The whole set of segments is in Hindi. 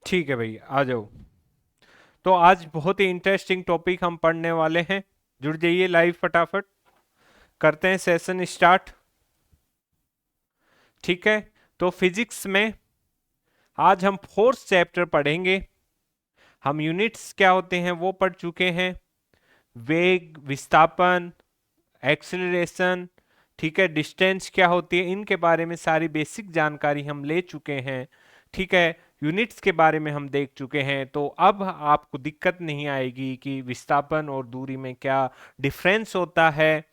ठीक है भाई, आ जाओ। तो आज बहुत ही इंटरेस्टिंग टॉपिक हम पढ़ने वाले हैं। जुड़ जाइए लाइव, फटाफट करते हैं सेशन स्टार्ट। ठीक है। तो फिजिक्स में आज हम फोर्थ चैप्टर पढ़ेंगे। हम यूनिट्स क्या होते हैं वो पढ़ चुके हैं। वेग, विस्थापन, एक्सेलरेशन, ठीक है, डिस्टेंस क्या होती है, इनके बारे में सारी बेसिक जानकारी हम ले चुके हैं। ठीक है। यूनिट्स के बारे में हम देख चुके हैं, तो अब आपको दिक्कत नहीं आएगी कि विस्थापन और दूरी में क्या डिफरेंस होता है।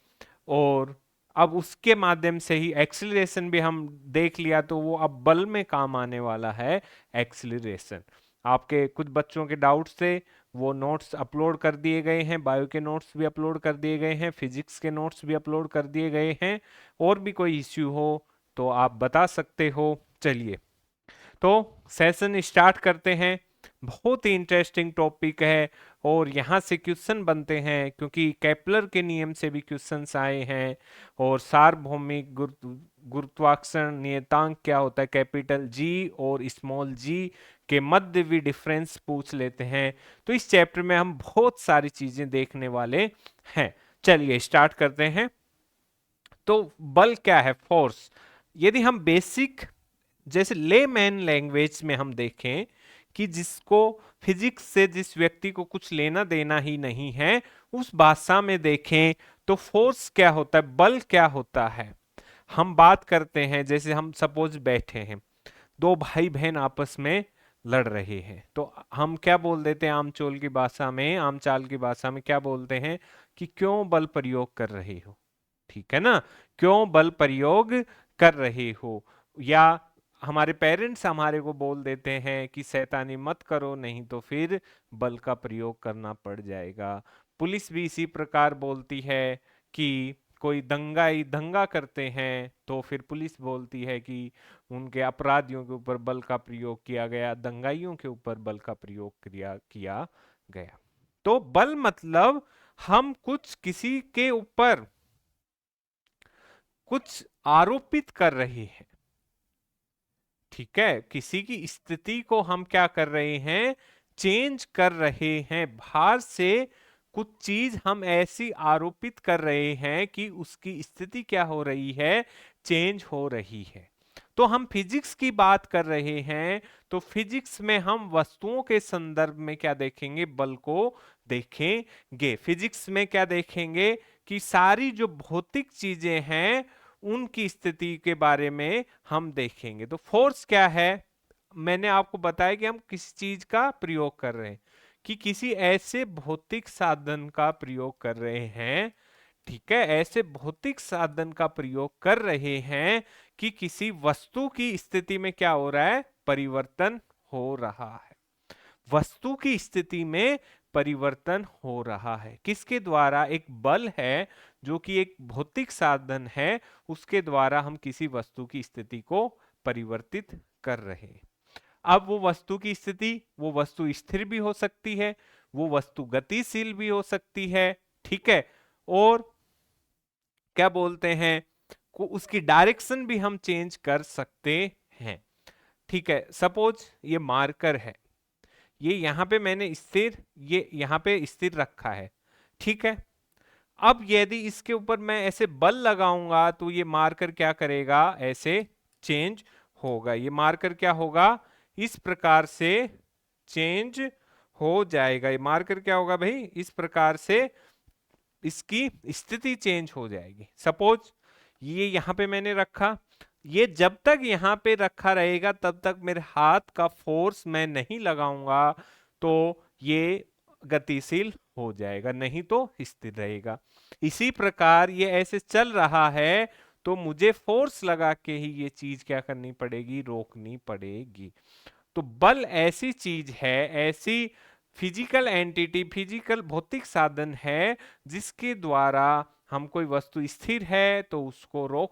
और अब उसके माध्यम से ही एक्सीलरेशन भी हम देख लिया, तो वो अब बल में काम आने वाला है। एक्सीलरेशन आपके कुछ बच्चों के डाउट्स थे, वो नोट्स अपलोड कर दिए गए हैं। बायो के नोट्स भी अपलोड कर दिए गए हैं, फिजिक्स के नोट्स भी अपलोड कर दिए गए हैं। और भी कोई इश्यू हो तो आप बता सकते हो। चलिए, तो सेशन स्टार्ट करते हैं। बहुत ही इंटरेस्टिंग टॉपिक है और यहाँ से क्वेश्चन बनते हैं, क्योंकि केपलर के नियम से भी क्वेश्चंस आए हैं। और सार्वभौमिक गुरुत्वाकर्षण नियतांक क्या होता है, कैपिटल जी और स्मॉल जी के मध्य भी डिफरेंस पूछ लेते हैं। तो इस चैप्टर में हम बहुत सारी चीजें देखने वाले हैं। चलिए स्टार्ट करते हैं। तो बल क्या है, फोर्स। यदि हम बेसिक जैसे लेमैन लैंग्वेज में हम देखें कि जिसको फिजिक्स से जिस व्यक्ति को कुछ लेना देना ही नहीं है, उस भाषा में देखें तो फोर्स क्या होता है, बल क्या होता है। हम बात करते हैं, जैसे हम सपोज बैठे हैं, दो भाई बहन आपस में लड़ रहे हैं, तो हम क्या बोल देते हैं आमचोल की भाषा में, आमचाल की भाषा में क्या बोलते हैं कि क्यों बल प्रयोग कर रहे हो। ठीक है ना, क्यों बल प्रयोग कर रहे हो। या हमारे पेरेंट्स हमारे को बोल देते हैं कि शैतानी मत करो, नहीं तो फिर बल का प्रयोग करना पड़ जाएगा। पुलिस भी इसी प्रकार बोलती है कि कोई दंगा करते हैं तो फिर पुलिस बोलती है कि उनके अपराधियों के ऊपर बल का प्रयोग किया गया, दंगाइयों के ऊपर बल का प्रयोग किया किया गया। तो बल मतलब हम कुछ किसी के ऊपर कुछ आरोपित कर रहे हैं। ठीक है, किसी की स्थिति को हम क्या कर रहे हैं, चेंज कर रहे हैं। बाहर से कुछ चीज हम ऐसी आरोपित कर रहे हैं कि उसकी स्थिति क्या हो रही है, चेंज हो रही है। तो हम फिजिक्स की बात कर रहे हैं, तो फिजिक्स में हम वस्तुओं के संदर्भ में क्या देखेंगे, बल को देखेंगे। फिजिक्स में क्या देखेंगे कि सारी जो भौतिक चीजें हैं उनकी स्थिति के बारे में हम देखेंगे। तो फोर्स क्या है, मैंने आपको बताया कि हम किस चीज का प्रयोग कर रहे हैं, कि किसी ऐसे भौतिक साधन का प्रयोग कर रहे हैं। ठीक है, ऐसे भौतिक साधन का प्रयोग कर रहे हैं कि किसी वस्तु की स्थिति में क्या हो रहा है, परिवर्तन हो रहा है। वस्तु की स्थिति में परिवर्तन हो रहा है, किसके द्वारा, एक बल है जो कि एक भौतिक साधन है, उसके द्वारा हम किसी वस्तु की स्थिति को परिवर्तित कर रहे हैं। अब वो वस्तु की स्थिति, वो वस्तु स्थिर भी हो सकती है, वो वस्तु गतिशील भी हो सकती है। ठीक है। और क्या बोलते हैं, को उसकी डायरेक्शन भी हम चेंज कर सकते हैं। ठीक है, सपोज ये मार्कर है, ये यहां पे मैंने स्थिर, ये यहां पे स्थिर रखा है। ठीक है। अब यदि इसके ऊपर मैं ऐसे बल लगाऊंगा तो ये मार्कर क्या करेगा, ऐसे चेंज होगा। ये मार्कर क्या होगा, इस प्रकार से चेंज हो जाएगा। ये मार्कर क्या होगा भाई, इस प्रकार से इसकी स्थिति चेंज हो जाएगी। सपोज ये यहां पे मैंने रखा, ये जब तक यहां पे रखा रहेगा तब तक मेरे हाथ का फोर्स मैं नहीं लगाऊंगा तो ये गतिशील हो जाएगा, नहीं तो स्थिर रहेगा। इसी प्रकार ये ऐसे चल रहा है, तो मुझे फोर्स लगा के ही ये चीज क्या करनी पड़ेगी, रोकनी पड़ेगी। तो बल ऐसी चीज है, ऐसी फिजिकल एंटिटी, फिजिकल भौतिक साधन है जिसके द्वारा हम कोई वस्तु स्थिर है तो उसको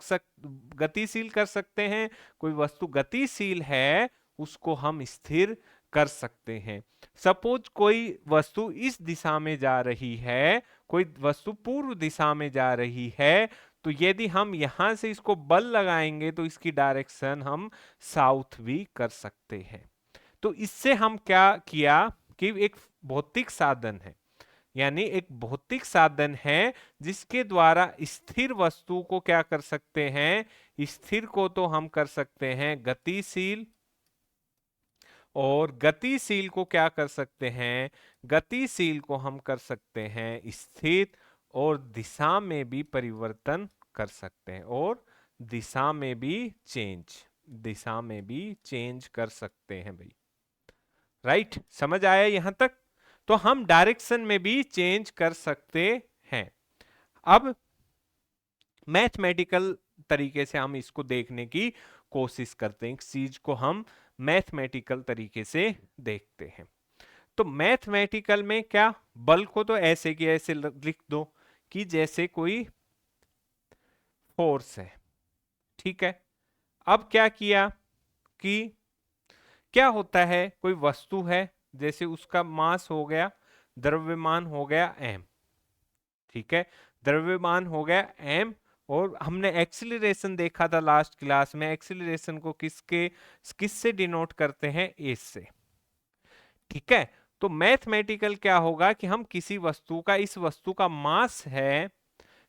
गतिशील कर सकते हैं, कोई वस्तु गतिशील है उसको हम स्थिर कर सकते हैं। सपोज कोई वस्तु इस दिशा में जा रही है, कोई वस्तु पूर्व दिशा में जा रही है, तो यदि हम यहां से इसको बल लगाएंगे तो इसकी डायरेक्शन हम साउथ भी कर सकते हैं। तो इससे हम क्या किया कि एक भौतिक साधन है, यानी एक भौतिक साधन है जिसके द्वारा स्थिर वस्तु को क्या कर सकते हैं, स्थिर को तो हम कर सकते हैं गतिशील, और गतिशील को क्या कर सकते हैं, गतिशील को हम कर सकते हैं स्थिर, और दिशा में भी परिवर्तन कर सकते हैं, और दिशा में भी चेंज, दिशा में भी चेंज कर सकते हैं भाई। राइट, समझ आया यहां तक? तो हम डायरेक्शन में भी चेंज कर सकते हैं। अब मैथमेटिकल तरीके से हम इसको देखने की कोशिश करते हैं, इस चीज को हम मैथमेटिकल तरीके से देखते हैं। तो मैथमेटिकल में क्या, बल को तो ऐसे कि ऐसे लिख दो कि जैसे कोई फोर्स है, ठीक है। अब क्या किया कि क्या होता है, कोई वस्तु है, जैसे उसका मास हो गया, द्रव्यमान हो गया m, ठीक है, द्रव्यमान हो गया m, और हमने एक्सीलरेशन देखा था लास्ट क्लास में, एक्सीलरेशन को किससे डिनोट करते हैं, a से, ठीक है। तो मैथमेटिकल क्या होगा कि हम किसी वस्तु का, इस वस्तु का मास है,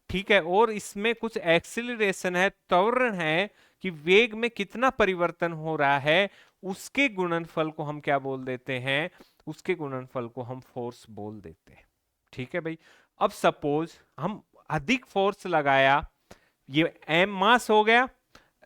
ठीक है, और इसमें कुछ एक्सीलरेशन है, त्वरण है, कि वेग में कितना परिवर्तन हो रहा है, उसके गुणनफल को हम क्या बोल देते हैं, उसके गुणनफल को हम फोर्स बोल देते हैं, ठीक है भाई। अब सपोज हम अधिक फोर्स लगाया, ये एम मास हो गया,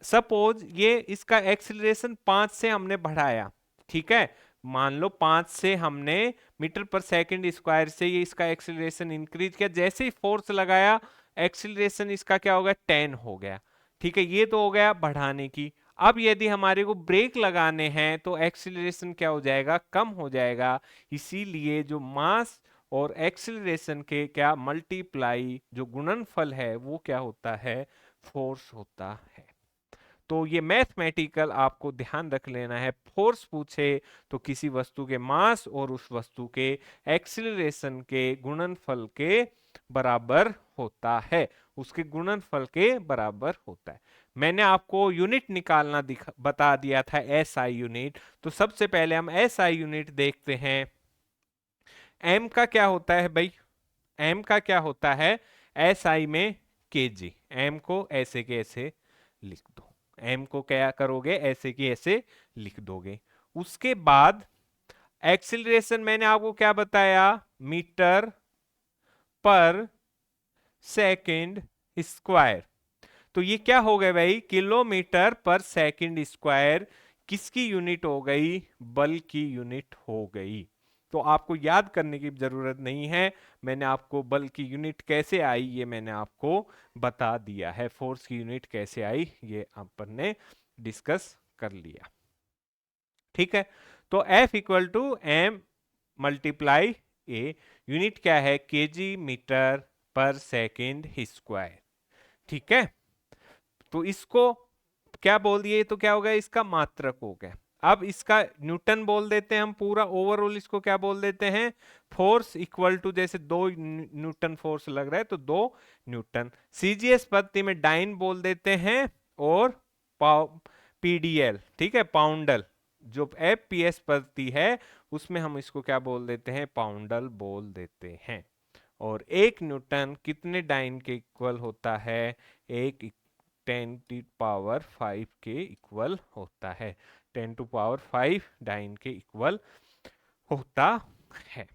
सपोज ये इसका एक्सीलरेशन 5 से हमने बढ़ाया, ठीक है, मान लो 5 से हमने मीटर पर सेकंड स्क्वायर से ये इसका एक्सीलरेशन इंक्रीज किया, जैसे ही फोर्स लगाया एक्सीलरेशन इसका क्या हो गया, 10 हो गया, ठीक है, ये तो हो गया बढ़ाने की। अब यदि हमारे को ब्रेक लगाने हैं तो एक्सीलरेशन क्या हो जाएगा, कम हो जाएगा, इसीलिए जो मास और एक्सीलरेशन के क्या मल्टीप्लाई, जो गुणनफल है वो क्या होता है, फोर्स होता है। तो ये मैथमेटिकल आपको ध्यान रख लेना है, फोर्स पूछे तो किसी वस्तु के मास और उस वस्तु के एक्सीलरेशन के गुणनफल के बराबर होता है, उसके गुणनफल के बराबर होता है। मैंने आपको यूनिट निकालना बता दिया था, एसआई यूनिट। तो सबसे पहले हम एसआई यूनिट देखते हैं। एम का क्या होता है भाई, एम का क्या होता है, एसआई में केजी, एम को ऐसे के ऐसे लिख दो, एम को क्या करोगे, ऐसे की ऐसे लिख दोगे। उसके बाद एक्सीलरेशन मैंने आपको क्या बताया, मीटर पर सेकंड स्क्वायर, तो ये क्या हो गया भाई, किलोमीटर पर सेकंड स्क्वायर, किसकी यूनिट हो गई, बल की यूनिट हो गई। तो आपको याद करने की जरूरत नहीं है, मैंने आपको बल की यूनिट कैसे आई ये मैंने आपको बता दिया है, फोर्स की यूनिट कैसे आई ये अपन ने डिस्कस कर लिया, ठीक है। तो F equal to m multiply a, unit क्या है, KG metre per second square, ठीक है। तो इसको क्या बोल दिए, तो क्या हो गया, इसका मात्रक हो गया। अब इसका न्यूटन बोल देते हैं हम, पूरा ओवरऑल इसको क्या बोल देते हैं, फोर्स इक्वल टू, जैसे 2 न्यूटन फोर्स लग रहा है तो 2 न्यूटन, सीजीएस पद्धति में डाइन बोल देते हैं, और पीडीएल, ठीक है, पाउंडल, जो एफपीएस पद्धति है उसमें हम इसको क्या बोल देते हैं, पाउंडल बोल देते हैं। और 1 न्यूटन कितने डाइन के इक्वल होता है, 10⁵ के इक्वल होता है, 10⁵ डाइन के इक्वल होता है,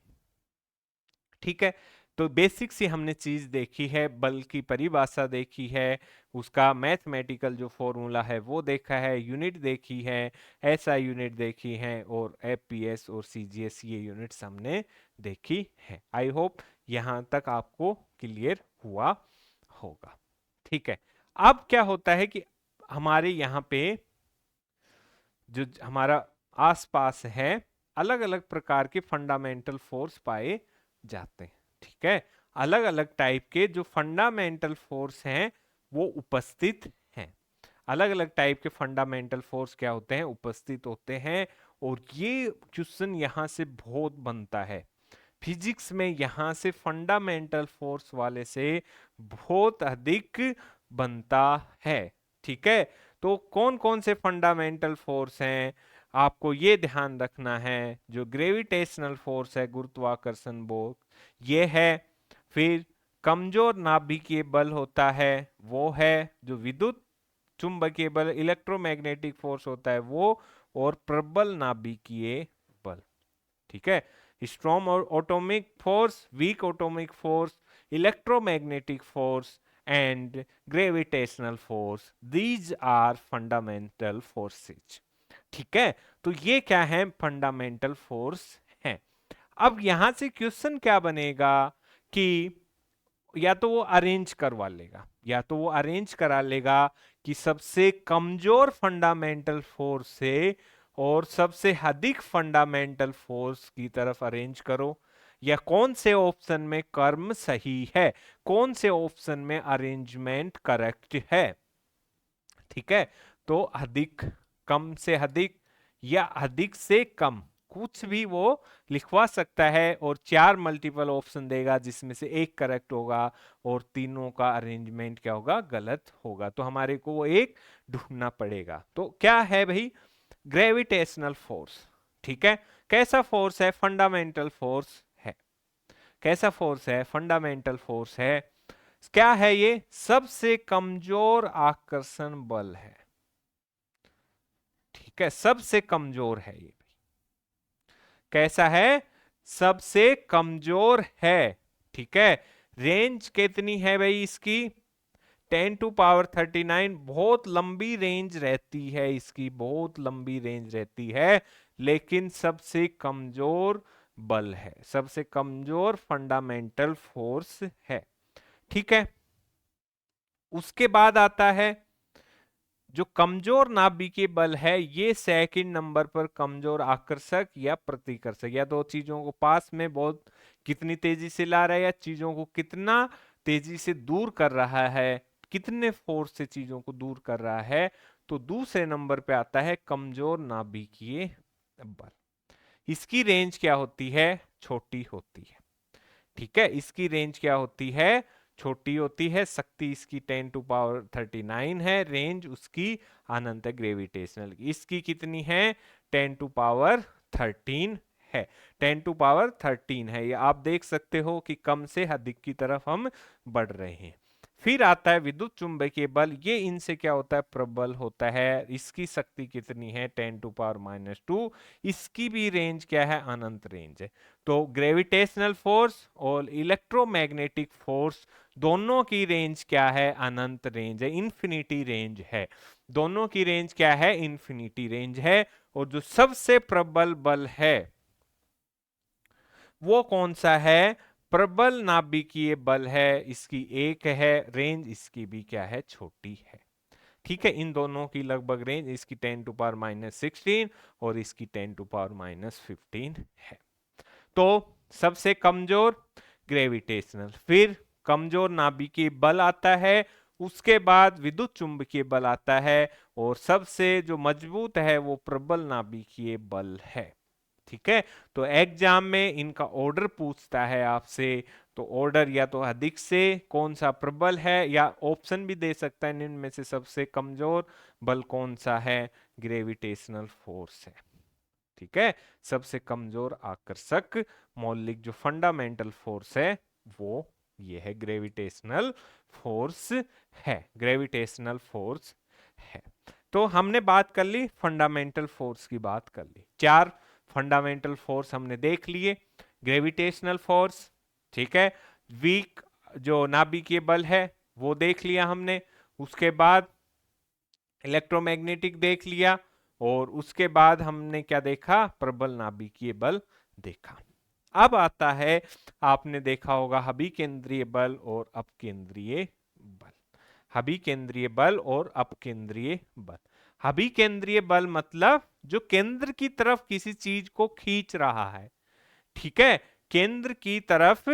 ठीक है। तो बेसिक सी हमने चीज देखी है, बल की परिभाषा देखी है, उसका मैथमेटिकल जो फॉर्मूला है वो देखा है, यूनिट देखी है, एसआई यूनिट देखी है, और एफपीएस और सीजीएस ये यूनिट्स हमने देखी है। आई होप यहां तक आपको क्लियर हुआ होगा, ठीक है। अब क्या होता है कि हमारे यहाँ पे जो हमारा आसपास है, अलग अलग प्रकार के फंडामेंटल फोर्स पाए जाते हैं, ठीक है, अलग अलग टाइप के जो फंडामेंटल फोर्स हैं वो उपस्थित हैं, अलग अलग टाइप के फंडामेंटल फोर्स क्या होते हैं, उपस्थित होते हैं। और ये क्वेश्चन यहां से बहुत बनता है फिजिक्स में, यहां से फंडामेंटल फोर्स वाले से बहुत अधिक बनता है, ठीक है। तो कौन कौन से फंडामेंटल फोर्स हैं, आपको ये ध्यान रखना है, जो ग्रेविटेशनल फोर्स है, गुरुत्वाकर्षण बल, ये है। फिर कमजोर नाभिकीय बल होता है, वो है जो विद्युत चुंबकीय बल, इलेक्ट्रोमैग्नेटिक फोर्स होता है वो, और प्रबल नाभिकीय बल। ठीक है, strong atomic force, weak atomic force, electromagnetic force and gravitational force, these are fundamental forces. ठीक है, तो ये क्या है, फंडामेंटल फोर्स है। अब यहां से क्वेश्चन क्या बनेगा कि या तो वो अरेंज करवा लेगा, या तो वो अरेंज करा लेगा कि सबसे कमजोर फंडामेंटल फोर्स से और सबसे अधिक फंडामेंटल फोर्स की तरफ अरेंज करो, या कौन से ऑप्शन में कर्म सही है, कौन से ऑप्शन में अरेंजमेंट करेक्ट है। ठीक है, तो अधिक, कम से अधिक या अधिक से कम, कुछ भी वो लिखवा सकता है, और 4 मल्टीपल ऑप्शन देगा जिसमें से एक करेक्ट होगा और तीनों का अरेंजमेंट क्या होगा, गलत होगा। तो हमारे को वो एक ढूंढना पड़ेगा। तो क्या है भाई, ग्रेविटेशनल फोर्स। ठीक है, कैसा फोर्स है, फंडामेंटल फोर्स है। कैसा फोर्स है, फंडामेंटल फोर्स है। क्या है ये, सबसे कमजोर आकर्षण बल है। ठीक है, सबसे कमजोर है ये। कैसा है, सबसे कमजोर है। ठीक है, रेंज कितनी है भाई इसकी, 10⁻39। बहुत लंबी रेंज रहती है इसकी, बहुत लंबी रेंज रहती है, लेकिन सबसे कमजोर बल है, सबसे कमजोर फंडामेंटल फोर्स है। ठीक है, उसके बाद आता है जो कमजोर नाभिकीय बल है, ये सेकंड नंबर पर कमजोर आकर्षक या प्रतिकर्षक, या दो चीजों को पास में बहुत कितनी तेजी से ला रहा है, या चीजों को कितना तेजी से दूर कर रहा है, कितने फोर्स से चीजों को दूर कर रहा है। तो दूसरे नंबर पे आता है कमजोर नाभिकीय बल। इसकी रेंज क्या होती है, छोटी होती है। ठीक है, इसकी रेंज क्या होती है, छोटी होती है। शक्ति इसकी 10⁻39 है, रेंज उसकी अनंत है ग्रेविटेशनल की। इसकी कितनी है, 10⁻13 है, 10⁻13 है। ये आप देख सकते हो कि कम से अधिक की तरफ हम बढ़ रहे हैं। फिर आता है विद्युत चुंबकीय बल, ये इनसे क्या होता है, प्रबल होता है। इसकी शक्ति कितनी है, 10⁻²। इसकी भी रेंज क्या है, अनंत रेंज है। तो ग्रेविटेशनल फोर्स और इलेक्ट्रोमैग्नेटिक फोर्स दोनों की रेंज क्या है, अनंत रेंज है, इन्फिनिटी रेंज है। दोनों की रेंज क्या है, इन्फिनिटी रेंज है। और जो सबसे प्रबल बल है वो कौन सा है, प्रबल नाभिकीय बल है। इसकी एक है रेंज, इसकी भी क्या है, छोटी है। ठीक है, इन दोनों की लगभग रेंज, इसकी 10⁻16 और इसकी 10⁻15 है। तो सबसे कमजोर ग्रेविटेशनल, फिर कमजोर नाभिकीय बल आता है, उसके बाद विद्युत चुंबकीय बल आता है, और सबसे जो मजबूत है वो प्रबल नाभिकीय बल है। ठीक है, तो एग्जाम में इनका ऑर्डर पूछता है आपसे, तो ऑर्डर या तो अधिक से कौन सा प्रबल है, या ऑप्शन भी दे सकता है इनमें से सबसे कमजोर बल कौन सा है, ग्रेविटेशनल फोर्स है। ठीक है, सबसे कमजोर आकर्षक मौलिक जो फंडामेंटल फोर्स है वो ये है, ग्रेविटेशनल फोर्स है, ग्रेविटेशनल फोर्स है। तो हमने बात कर ली, फंडामेंटल फोर्स की बात कर ली, 4 फंडामेंटल फोर्स हमने देख लिए। ग्रेविटेशनल फोर्स, ठीक है, वीक जो नाभिकीय बल है वो देख लिया हमने, उसके बाद इलेक्ट्रोमैग्नेटिक देख लिया, और उसके बाद हमने क्या देखा, प्रबल नाभिकीय बल देखा। अब आता है, आपने देखा होगा हभिकेंद्रीय बल और अपकेंद्रीय बल। हभिकेंद्रीय बल और अपकेंद्रीय बल। हभिकेंद्रीय बल मतलब जो केंद्र की तरफ किसी चीज को खींच रहा है। ठीक है, केंद्र की तरफ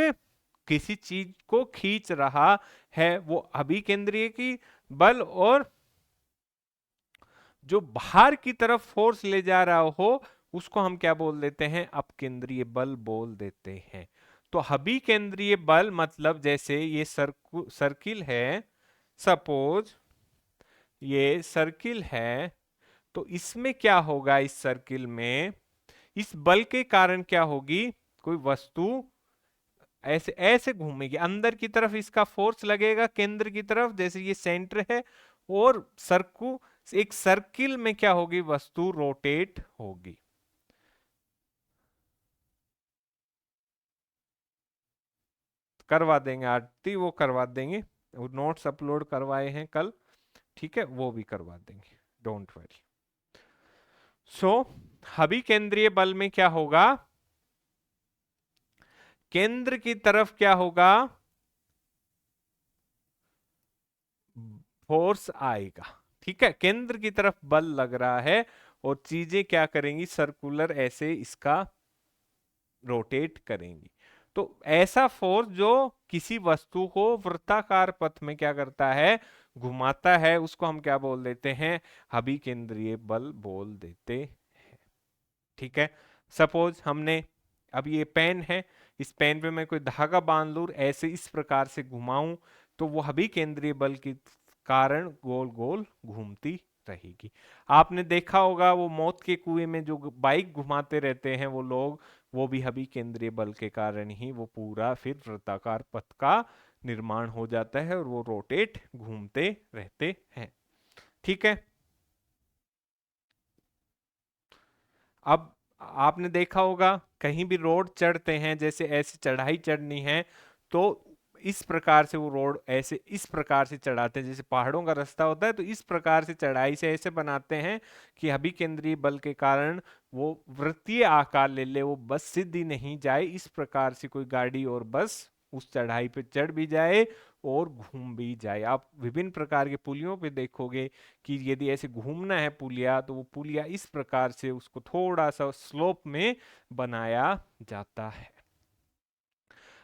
किसी चीज को खींच रहा है वो अभिकेंद्रीय की बल, और जो बाहर की तरफ फोर्स ले जा रहा हो उसको हम क्या बोल देते हैं, अपकेंद्रीय बल बोल देते हैं। तो हभिकेंद्रीय बल मतलब जैसे ये सर्किल है, सपोज ये सर्किल है, तो इसमें क्या होगा, इस सर्किल में इस बल के कारण क्या होगी, कोई वस्तु ऐसे ऐसे घूमेगी, अंदर की तरफ इसका फोर्स लगेगा केंद्र की तरफ, जैसे ये सेंटर है, और एक सर्किल में क्या होगी, वस्तु रोटेट होगी। करवा देंगे आरती, वो करवा देंगे, वो नोट्स अपलोड करवाए हैं कल, ठीक है, वो भी करवा देंगे, डोंट वरी। सो हबी केंद्रीय बल में क्या होगा, केंद्र की तरफ क्या होगा, फोर्स आएगा, ठीक है, केंद्र की तरफ बल लग रहा है, और चीजें क्या करेंगी, सर्कुलर ऐसे इसका रोटेट करेंगी। तो ऐसा फोर्स जो किसी वस्तु को वृत्ताकार पथ में क्या करता है, घुमाता है, उसको हम क्या बोल देते हैं, हबी केंद्रीय बल बोल देते हैं। ठीक है, सपोज हमने, अब ये पेन है, इस पेन पे मैं कोई धागा बांध लूं, ऐसे इस प्रकार से घुमाऊं, तो वो हबी केंद्रीय बल के कारण गोल गोल घूमती रहेगी। आपने देखा होगा वो मौत के कुएं में जो बाइक घुमाते रहते हैं वो लोग, वो भी हबी केंद्रीय बल के कारण ही वो पूरा फिर वृत्ताकार पथ का निर्माण हो जाता है, और वो रोटेट घूमते रहते हैं। ठीक है, अब आपने देखा होगा कहीं भी रोड चढ़ते हैं, जैसे ऐसी चढ़ाई चढ़नी है, तो इस प्रकार से वो रोड ऐसे इस प्रकार से चढ़ाते हैं, जैसे पहाड़ों का रास्ता होता है, तो इस प्रकार से चढ़ाई से ऐसे बनाते हैं कि अभी केंद्रीय बल के कारण वो वृत्तीय आकार ले ले, वो बस सीधी नहीं जाए, इस प्रकार से कोई गाड़ी और बस उस चढ़ाई पे चढ़ भी जाए और घूम भी जाए। आप विभिन्न प्रकार के पुलियों पे देखोगे कि यदि ऐसे घूमना है पुलिया, तो वो पुलिया इस प्रकार से उसको थोड़ा सा स्लोप में बनाया जाता है।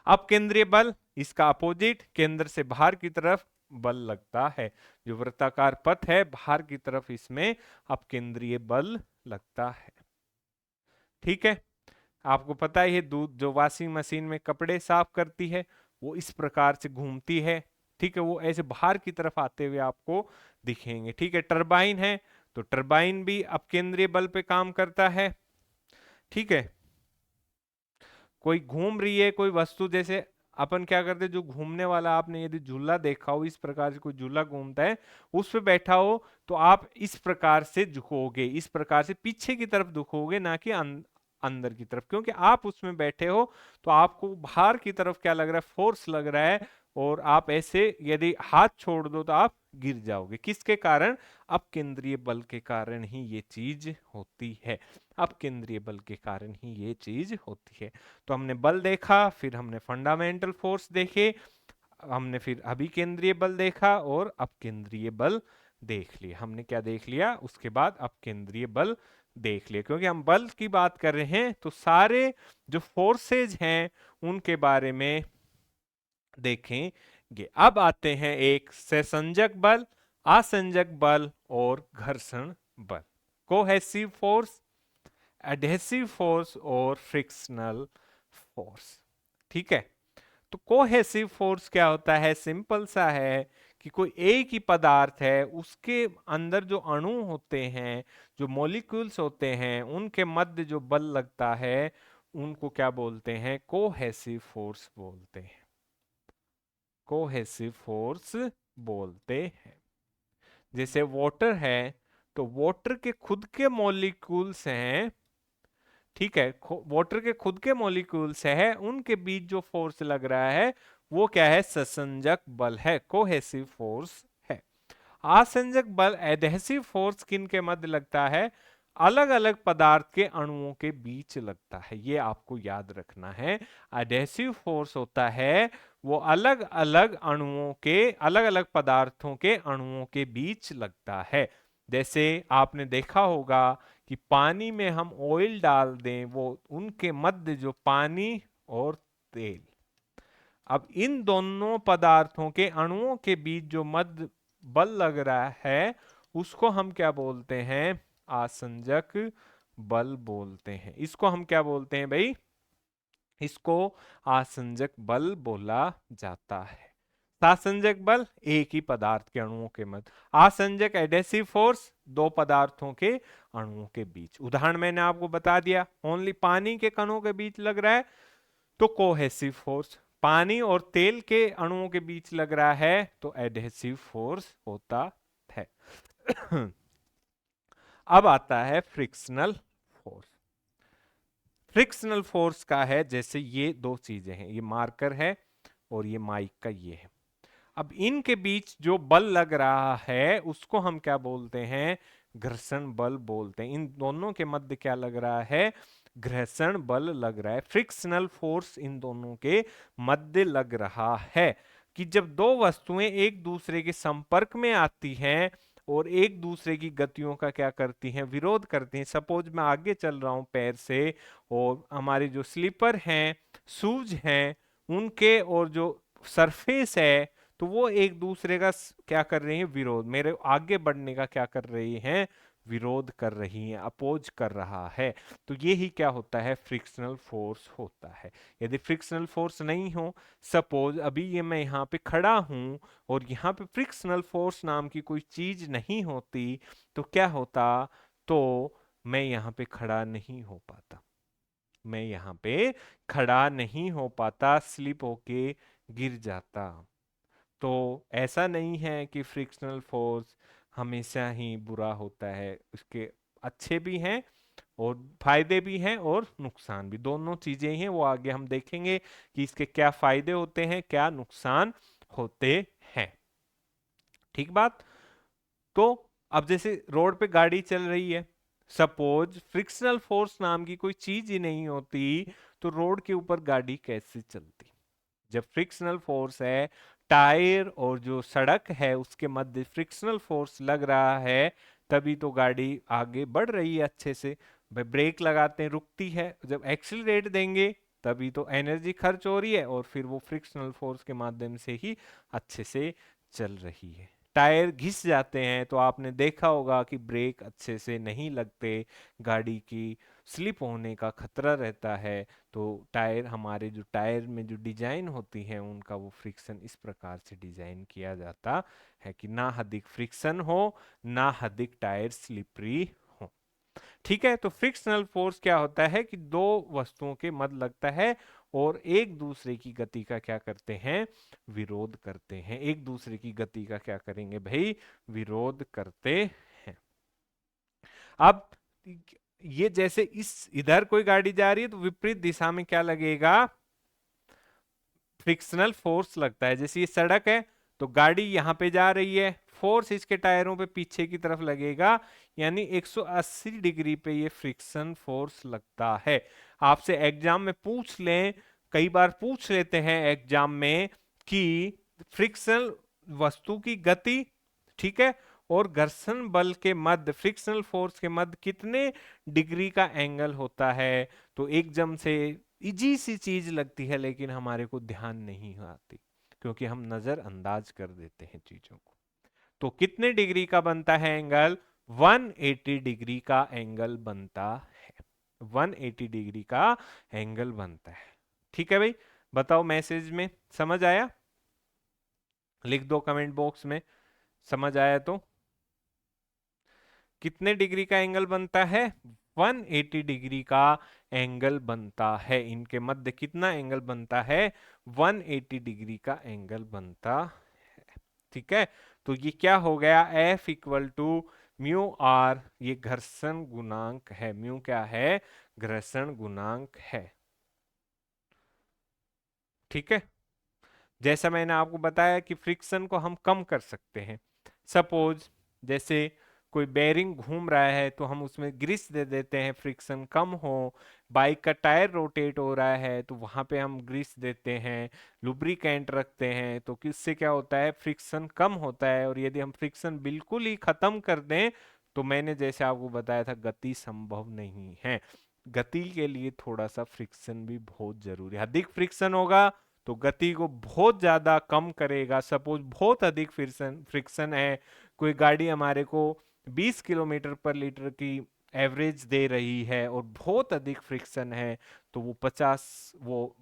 अब केंद्रीय बल, इसका अपोजिट, केंद्र से बाहर की तरफ बल लगता है, जो वृत्ताकार पथ है बाहर की तरफ, इसमें अब केंद्रीय बल लगता है। ठीक है, आपको पता है ये दूध जो वॉशिंग मशीन में कपड़े साफ करती है, वो इस प्रकार से घूमती है, ठीक है, वो ऐसे बाहर की तरफ आते हुए आपको दिखेंगे। ठीक है, टरबाइन है, तो टरबाइन भी अब केंद्रीय बल पे काम करता है। ठीक है, कोई घूम रही है कोई वस्तु, जैसे अपन क्या करते हैं, जो घूमने वाला, आपने यदि झूला देखा हो, इस प्रकार से कोई झूला घूमता है, उस पे बैठा हो, तो आप इस प्रकार से झुकोगे, इस प्रकार से पीछे की तरफ झुकोगे, ना कि अंदर की तरफ, क्योंकि आप उसमें बैठे हो, तो आपको बाहर की तरफ क्या लग रहा है, फोर्स लग रहा है, और आप ऐसे यदि हाथ छोड़ दो तो आप गिर जाओगे, किसके कारण, अब केंद्रीय बल के कारण ही ये चीज होती है, अब केंद्रीय बल के कारण ही ये चीज होती है। तो हमने बल देखा, फिर हमने फंडामेंटल फोर्स देखे, हमने फिर अभिकेंद्रीय बल देखा, और अपकेंद्रीय बल देख लिया। हमने क्या देख लिया, उसके बाद अपकेंद्रीय बल देख लिया, क्योंकि हम बल की बात कर रहे हैं, तो सारे जो फोर्सेज हैं उनके बारे में देखेंगे। अब आते हैं एक सहसंजक बल, आसंजक बल और घर्षण बल, कोहेसिव फोर्स, एडहेसिव फोर्स और फ्रिक्शनल फोर्स। ठीक है, तो कोहेसिव फोर्स क्या होता है, सिंपल सा है कि कोई एक ही पदार्थ है, उसके अंदर जो अणु होते हैं, जो मॉलिक्यूल्स होते हैं, उनके मध्य जो बल लगता है, उनको क्या बोलते हैं, कोहेसिव फोर्स बोलते हैं, कोहेसिव फोर्स बोलते हैं। जैसे वाटर है, तो वाटर के खुद के मॉलिक्यूल्स हैं, ठीक है, वाटर के खुद के मॉलिक्यूल्स है, उनके बीच जो फोर्स लग रहा है वो क्या है, ससंजक बल है, कोहेसिव फोर्स है। आसंजक बल, एडहेसिव फोर्स किन के मध्य लगता है, अलग अलग पदार्थ के अणुओं के बीच लगता है, ये आपको याद रखना है। एडहेसिव फोर्स होता है वो अलग अलग अणुओं के, अलग अलग पदार्थों के अणुओं के बीच लगता है। जैसे आपने देखा होगा कि पानी में हम ऑयल डाल दें, वो उनके मध्य जो पानी और तेल, अब इन दोनों पदार्थों के अणुओं के बीच जो मध्य बल लग रहा है, उसको हम क्या बोलते हैं, आसंजक बल बोलते हैं। इसको हम क्या बोलते हैं भाई, इसको आसंजक बल बोला जाता है। सासंजक बल एक ही पदार्थ के अणुओं के मध्य। आसंजक एडेसिव फोर्स दो पदार्थों के अणुओं के बीच। उदाहरण मैंने आपको बता दिया, ओनली पानी के कणों के बीच लग रहा है तो कोहेसिव फोर्स, पानी और तेल के अणुओं के बीच लग रहा है तो एडहेसिव फोर्स होता है। अब आता है फ्रिक्शनल फोर्स। फ्रिक्शनल फोर्स का है, जैसे ये दो चीजें हैं, ये मार्कर है और ये माइक का ये है। अब इनके बीच जो बल लग रहा है उसको हम क्या बोलते हैं? घर्षण बल बोलते हैं। इन दोनों के मध्य क्या लग रहा है? घर्षण बल लग रहा है। फ्रिक्शनल फोर्स इन दोनों के मध्य लग रहा है कि जब दो वस्तुएं एक दूसरे के संपर्क में आती हैं और एक दूसरे की गतियों का क्या करती हैं? विरोध करती हैं। सपोज मैं आगे चल रहा हूं पैर से और हमारे जो स्लीपर हैं, शूज हैं, उनके और जो सरफेस है तो वो एक दूसरे का क्या कर रही हैं? विरोध। मेरे आगे बढ़ने का क्या कर रही हैं? विरोध कर रही हैं, अपोज कर रहा है। तो ये ही क्या होता है? फ्रिक्शनल फोर्स होता है। यदि फ्रिक्शनल फोर्स नहीं हो, सपोज अभी ये मैं यहाँ पे खड़ा हूं और यहाँ पे फ्रिक्शनल फोर्स नाम की कोई चीज नहीं होती तो क्या होता? तो मैं यहाँ पे खड़ा नहीं हो पाता, मैं यहाँ पे खड़ा नहीं हो पाता, स्लिप होके गिर जाता। तो ऐसा नहीं है कि फ्रिक्शनल फोर्स हमेशा ही बुरा होता है, उसके अच्छे भी हैं और फायदे भी हैं और नुकसान भी, दोनों चीजें ही हैं। वो आगे हम देखेंगे कि इसके क्या फायदे होते हैं, क्या नुकसान होते हैं। ठीक बात। तो अब जैसे रोड पे गाड़ी चल रही है, सपोज फ्रिक्शनल फोर्स नाम की कोई चीज ही नहीं होती तो रोड के ऊपर गाड़ी कैसे चलती? जब फ्रिक्शनल फोर्स है, टायर और जो सड़क है उसके मध्य फ्रिक्शनल फोर्स लग रहा है, तभी तो गाड़ी आगे बढ़ रही है अच्छे से। भाई ब्रेक लगाते हैं रुकती है, जब एक्सीलरेट देंगे तभी तो एनर्जी खर्च हो रही है और फिर वो फ्रिक्शनल फोर्स के माध्यम से ही अच्छे से चल रही है। टायर घिस जाते हैं तो आपने देखा होगा कि ब्रेक अच्छे से नहीं लगते, गाड़ी की स्लिप होने का खतरा रहता है। तो टायर, हमारे जो टायर में जो डिजाइन होती है उनका वो फ्रिक्शन इस प्रकार से डिजाइन किया जाता है कि ना अधिक फ्रिक्शन हो, ना अधिक टायर स्लिपरी हो। ठीक है। तो फ्रिक्शनल फोर्स क्या होता है कि दो वस्तुओं के मध्य लगता है और एक दूसरे की गति का क्या करते हैं? विरोध करते हैं। एक दूसरे की गति का क्या करेंगे भाई? विरोध करते हैं। अब ये जैसे इस इधर कोई गाड़ी जा रही है तो विपरीत दिशा में क्या लगेगा? फ्रिक्शनल फोर्स लगता है। जैसे ये सड़क है तो गाड़ी यहां पे जा रही है, फोर्स इसके टायरों पे पीछे की तरफ लगेगा, यानी 180 डिग्री पे ये फ्रिक्शन फोर्स लगता है। आपसे एग्जाम में पूछ लें, कई बार पूछ लेते हैं एग्जाम में कि फ्रिक्शनल वस्तु की गति, ठीक है, और घर्षण बल के मध्य, फ्रिक्शनल फोर्स के मध्य कितने डिग्री का एंगल होता है? तो एकदम से इजी सी चीज लगती है लेकिन हमारे को ध्यान नहीं आती क्योंकि हम नजरअंदाज कर देते हैं चीजों को। तो कितने डिग्री का बनता है एंगल? 180 डिग्री का एंगल बनता है। 180 डिग्री का एंगल बनता है। ठीक है भाई, बताओ मैसेज में समझ आया? लिख दो कमेंट बॉक्स में समझ आया तो। कितने डिग्री का एंगल बनता है? 180 डिग्री का एंगल बनता है। इनके मध्य कितना एंगल बनता है? 180 डिग्री का एंगल बनता है। ठीक है। तो ये क्या हो गया? F equal to mu r, ये घर्षण गुणांक है। म्यू क्या है? घर्षण गुणांक है। ठीक है। जैसा मैंने आपको बताया कि फ्रिक्शन को हम कम कर सकते हैं। सपोज जैसे कोई बेरिंग घूम रहा है तो हम उसमें ग्रीस दे देते हैं, फ्रिक्शन कम हो। बाइक का टायर रोटेट हो रहा है तो वहां पे हम ग्रीस देते हैं, लुब्रिकेंट रखते हैं, तो किससे क्या होता है? फ्रिक्शन कम होता है। और यदि हम फ्रिक्शन बिल्कुल ही खत्म कर दें तो मैंने जैसे आपको बताया था गति संभव नहीं है। गति के लिए थोड़ा सा फ्रिक्शन भी बहुत जरूरी है। अधिक फ्रिक्शन होगा तो गति को बहुत ज्यादा कम करेगा। सपोज बहुत अधिक फ्रिक्शन फ्रिक्शन है, कोई गाड़ी हमारे को 20 किलोमीटर पर लीटर की एवरेज दे रही है और बहुत अधिक फ्रिक्शन है तो वो 50, वो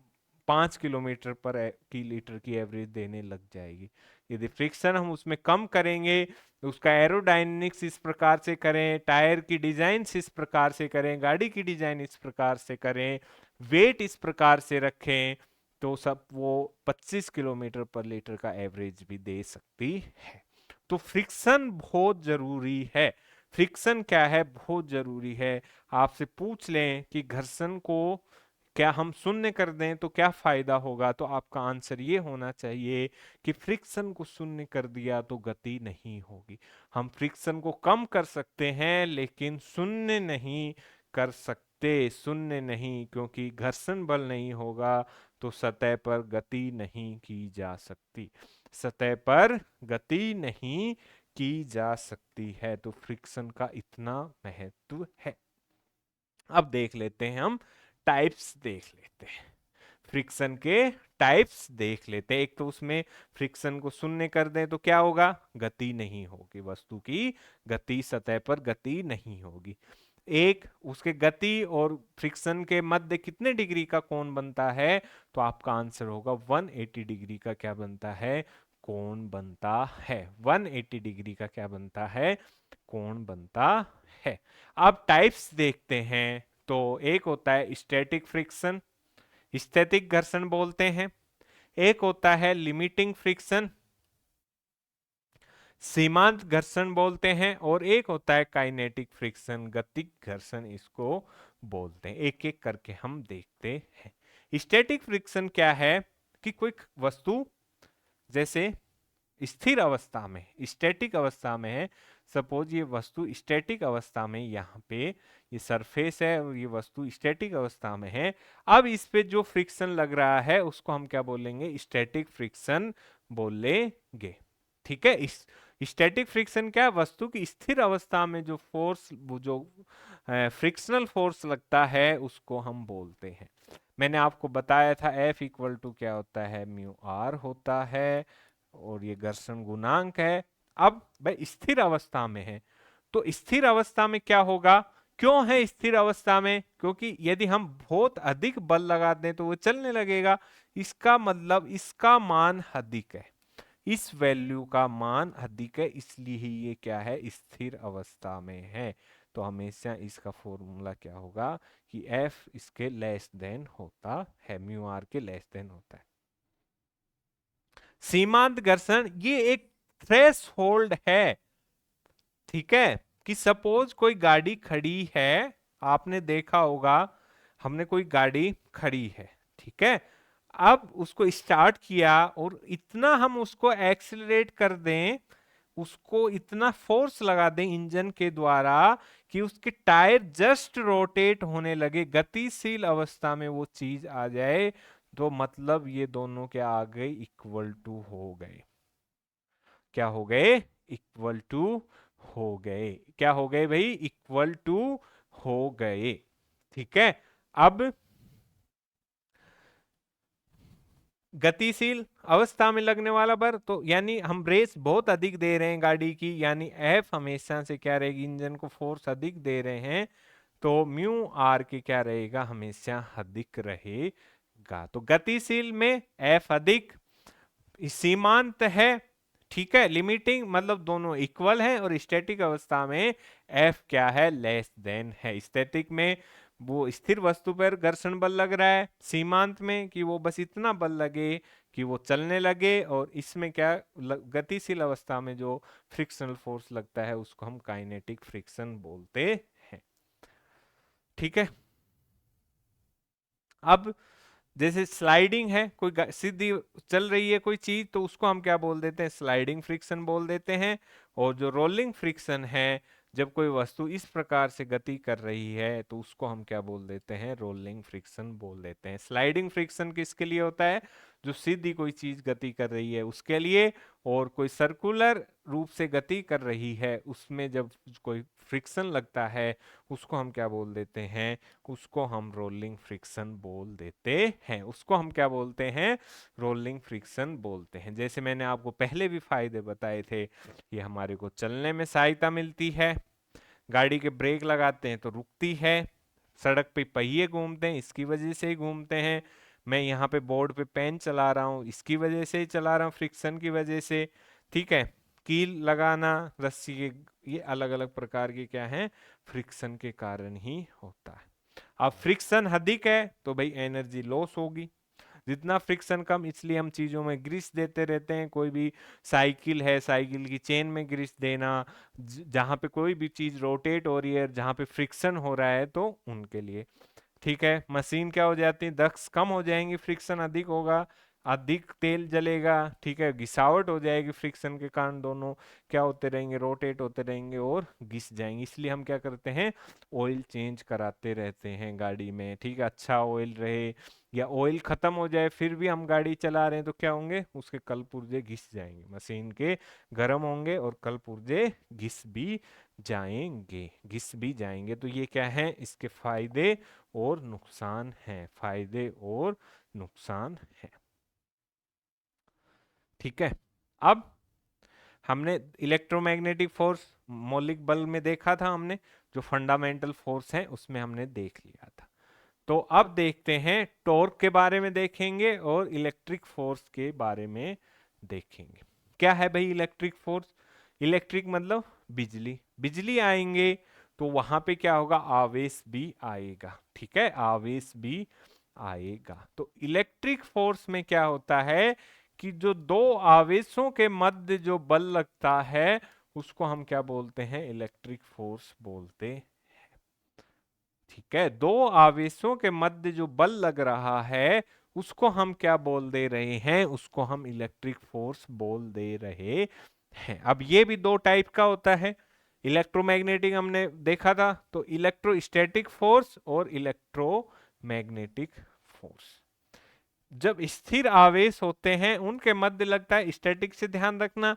5 किलोमीटर पर की लीटर की एवरेज देने लग जाएगी। यदि फ्रिक्शन हम उसमें कम करेंगे, उसका एरोडायनेमिक्स इस प्रकार से करें, टायर की डिजाइन इस प्रकार से करें, गाड़ी की डिजाइन इस प्रकार से करें, वेट इस प्रकार से रखें, तो सब वो 25 किलोमीटर पर लीटर का एवरेज भी दे सकती है। तो फ्रिक्शन बहुत जरूरी है। फ्रिक्शन क्या है, बहुत जरूरी है। आपसे पूछ लें कि घर्षण को क्या हम शून्य कर दें तो क्या फायदा होगा, तो आपका आंसर ये होना चाहिए कि फ्रिक्शन को शून्य कर दिया तो गति नहीं होगी। हम फ्रिक्शन को कम कर सकते हैं लेकिन शून्य नहीं कर सकते, शून्य नहीं, क्योंकि घर्षण बल नहीं होगा तो सतह पर गति नहीं की जा सकती, सतह पर गति नहीं की जा सकती है। तो फ्रिक्शन का इतना महत्व है। अब देख लेते हैं, हम टाइप्स देख लेते हैं, फ्रिक्शन के टाइप्स देख लेते हैं। एक तो उसमें फ्रिक्शन को शून्य कर दें तो क्या होगा, गति नहीं होगी, वस्तु की गति, सतह पर गति नहीं होगी। एक उसके गति और फ्रिक्शन के मध्य कितने डिग्री का कोण बनता है, तो आपका आंसर होगा 180 डिग्री का क्या बनता है, कोण बनता है। 180 डिग्री का क्या बनता है, कोण बनता है। अब टाइप्स देखते हैं, तो एक होता है स्टैटिक फ्रिक्शन, स्थैतिक घर्षण बोलते हैं। एक होता है लिमिटिंग फ्रिक्शन, सीमांत घर्षण बोलते हैं। और एक होता है काइनेटिक फ्रिक्शन, गतिक घर्षण इसको बोलते हैं। एक एक करके हम देखते हैं। स्टैटिक फ्रिक्शन क्या है कि कोई वस्तु जैसे स्थिर अवस्था में, स्टैटिक अवस्था में है, सपोज ये वस्तु स्टैटिक अवस्था में, यहाँ पे ये सरफेस है और ये वस्तु स्टैटिक अवस्था में है। अब इस पे जो फ्रिक्शन लग रहा है उसको हम क्या बोलेंगे, स्टैटिक फ्रिक्शन बोलेंगे। ठीक है, इस स्टैटिक फ्रिक्शन क्या है, वस्तु की स्थिर अवस्था में जो फोर्स, जो फ्रिक्शनल फोर्स लगता है उसको हम बोलते हैं। मैंने आपको बताया था F इक्वल टू क्या होता है, म्यू आर होता है, और ये घर्षण गुणांक है। अब भाई स्थिर अवस्था में है, तो स्थिर अवस्था में क्या होगा, क्यों है स्थिर अवस्था में, क्योंकि यदि हम बहुत अधिक बल लगा दें तो वो चलने लगेगा। इसका मतलब इसका मान अधिक है, इस वैल्यू का मान अधिक है, इसलिए ही ये क्या है, स्थिर अवस्था में है। तो हमेशा इसका फॉर्मूला क्या होगा कि F इसके लेस देन होता है, म्यू आर के लेस देन होता है। सीमांत घर्षण ये एक थ्रेश होल्ड है, ठीक है, कि सपोज कोई गाड़ी खड़ी है, आपने देखा होगा, हमने कोई गाड़ी खड़ी है, ठीक है, अब उसको स्टार्ट किया और इतना हम उसको एक्सीलरेट कर दें, उसको इतना फोर्स लगा दें इंजन के द्वारा कि उसके टायर जस्ट रोटेट होने लगे, गतिशील अवस्था में वो चीज आ जाए, तो मतलब ये दोनों क्या आ गए, इक्वल टू हो गए। क्या हो गए, इक्वल टू हो गए। क्या हो गए भाई, इक्वल टू हो गए। ठीक है, अब गतिशील अवस्था में लगने वाला बल, तो यानी हम रेस बहुत अधिक दे रहे हैं गाड़ी की, यानी एफ हमेशा से क्या रहेगी, इंजन को फोर्स अधिक दे रहे हैं, तो म्यू आर की क्या रहेगा, हमेशा अधिक रहेगा। तो गतिशील में एफ अधिक, सीमांत है, ठीक है, लिमिटिंग मतलब दोनों इक्वल है, और स्टैटिक अवस्था में एफ क्या है, लेस देन है। स्टैटिक में वो स्थिर वस्तु पर घर्षण बल लग रहा है, सीमांत में कि वो बस इतना बल लगे कि वो चलने लगे, और इसमें क्या गतिशील अवस्था में जो फ्रिक्शनल फोर्स लगता है उसको हम काइनेटिक फ्रिक्शन बोलते हैं। ठीक है, अब जैसे स्लाइडिंग है, कोई सीधी चल रही है कोई चीज, तो उसको हम क्या बोल देते हैं, स्लाइडिंग फ्रिक्शन बोल देते हैं। और जो रोलिंग फ्रिक्शन है, जब कोई वस्तु इस प्रकार से गति कर रही है तो उसको हम क्या बोल देते हैं, रोलिंग फ्रिक्शन बोल देते हैं। स्लाइडिंग फ्रिक्शन किसके लिए होता है, जो सीधी कोई चीज गति कर रही है उसके लिए, और कोई सर्कुलर रूप से गति कर रही है उसमें जब कोई फ्रिक्शन लगता है उसको हम क्या बोल देते हैं, उसको हम रोलिंग फ्रिक्शन बोल देते हैं। उसको हम क्या बोलते हैं, रोलिंग फ्रिक्शन बोलते हैं। जैसे मैंने आपको पहले भी फायदे बताए थे, ये हमारे को चलने में सहायता मिलती है, गाड़ी के ब्रेक लगाते हैं तो रुकती है, सड़क पे पहिए घूमते हैं इसकी वजह से ही घूमते हैं, मैं यहाँ पे बोर्ड पे पेन चला रहा हूँ, इसकी वजह से ही चला रहा हूँ, फ्रिक्शन की वजह से। ठीक है, कील लगाना रस्सी के, ये अलग अलग प्रकार के क्या हैं, फ्रिक्शन के कारण ही होता है। अब फ्रिक्शन अधिक है तो भाई एनर्जी लॉस होगी, जितना फ्रिक्शन कम, इसलिए हम चीजों में ग्रीस देते रहते हैं। कोई भी साइकिल है, साइकिल की चेन में ग्रीस देना, जहां पे कोई भी चीज रोटेट हो रही है, जहां पे फ्रिक्शन हो रहा है, तो उनके लिए। ठीक है, मशीन क्या हो जाती है, दक्ष कम हो जाएंगी, फ्रिक्शन अधिक होगा, अधिक तेल जलेगा। ठीक है, घिसावट हो जाएगी, फ्रिक्शन के कारण दोनों क्या होते रहेंगे, रोटेट होते रहेंगे और घिस जाएंगे। इसलिए हम क्या करते हैं, ऑयल चेंज कराते रहते हैं गाड़ी में। ठीक है, अच्छा ऑयल रहे, या ऑयल खत्म हो जाए फिर भी हम गाड़ी चला रहे हैं तो क्या होंगे, उसके कल पुर्जे घिस जाएंगे, मशीन के गर्म होंगे और कल पुर्जे घिस भी जाएंगे, घिस भी जाएंगे। तो ये क्या है, इसके फायदे और नुकसान हैं, फायदे और नुकसान हैं। ठीक है, अब हमने इलेक्ट्रोमैग्नेटिक फोर्स मौलिक बल में देखा था, हमने जो फंडामेंटल फोर्स है उसमें हमने देख लिया था। तो अब देखते हैं, टॉर्क के बारे में देखेंगे और इलेक्ट्रिक फोर्स के बारे में देखेंगे। क्या है भाई इलेक्ट्रिक फोर्स, इलेक्ट्रिक मतलब बिजली, बिजली आएंगे तो वहां पे क्या होगा, आवेश भी आएगा। ठीक है, आवेश भी आएगा। तो इलेक्ट्रिक फोर्स में क्या होता है कि जो दो आवेशों के मध्य जो बल लगता है उसको हम क्या बोलते हैं, इलेक्ट्रिक फोर्स बोलते हैं। ठीक है, दो आवेशों के मध्य जो बल लग रहा है उसको हम क्या बोल दे रहे हैं, उसको हम इलेक्ट्रिक फोर्स बोल दे रहे हैं। अब ये भी दो टाइप का होता है, इलेक्ट्रोमैग्नेटिक हमने देखा था, तो इलेक्ट्रोस्टैटिक फोर्स और इलेक्ट्रोमैग्नेटिक फोर्स। जब स्थिर आवेश होते हैं उनके मध्य लगता है, स्टैटिक से ध्यान रखना,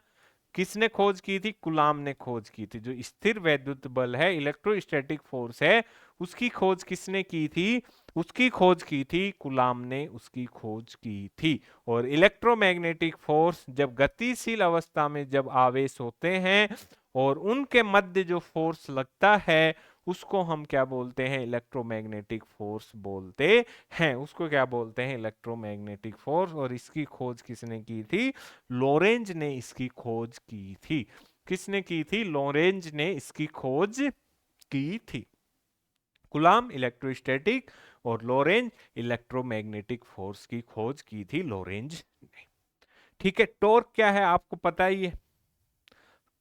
किसने खोज की थी, कुलाम ने खोज की थी। जो स्थिर वैद्युत बल है, इलेक्ट्रोस्टैटिक फोर्स है, उसकी खोज किसने की थी, उसकी खोज की थी कुलाम ने, उसकी खोज की थी। और इलेक्ट्रोमैग्नेटिक फोर्स जब गतिशील अवस्था में जब आवेश होते हैं और उनके मध्य जो फोर्स लगता है उसको हम क्या बोलते हैं, इलेक्ट्रोमैग्नेटिक फोर्स बोलते हैं। उसको क्या बोलते हैं, इलेक्ट्रोमैग्नेटिक फोर्स। और इसकी खोज किसने की थी, लोरेंज ने इसकी खोज की थी। किसने की थी, लोरेंज ने इसकी खोज की थी। कुलाम इलेक्ट्रोस्टैटिक और लोरेंज इलेक्ट्रोमैग्नेटिक फोर्स की खोज की थी लोरेंज ने। ठीक है, टॉर्क क्या है आपको पता ही है,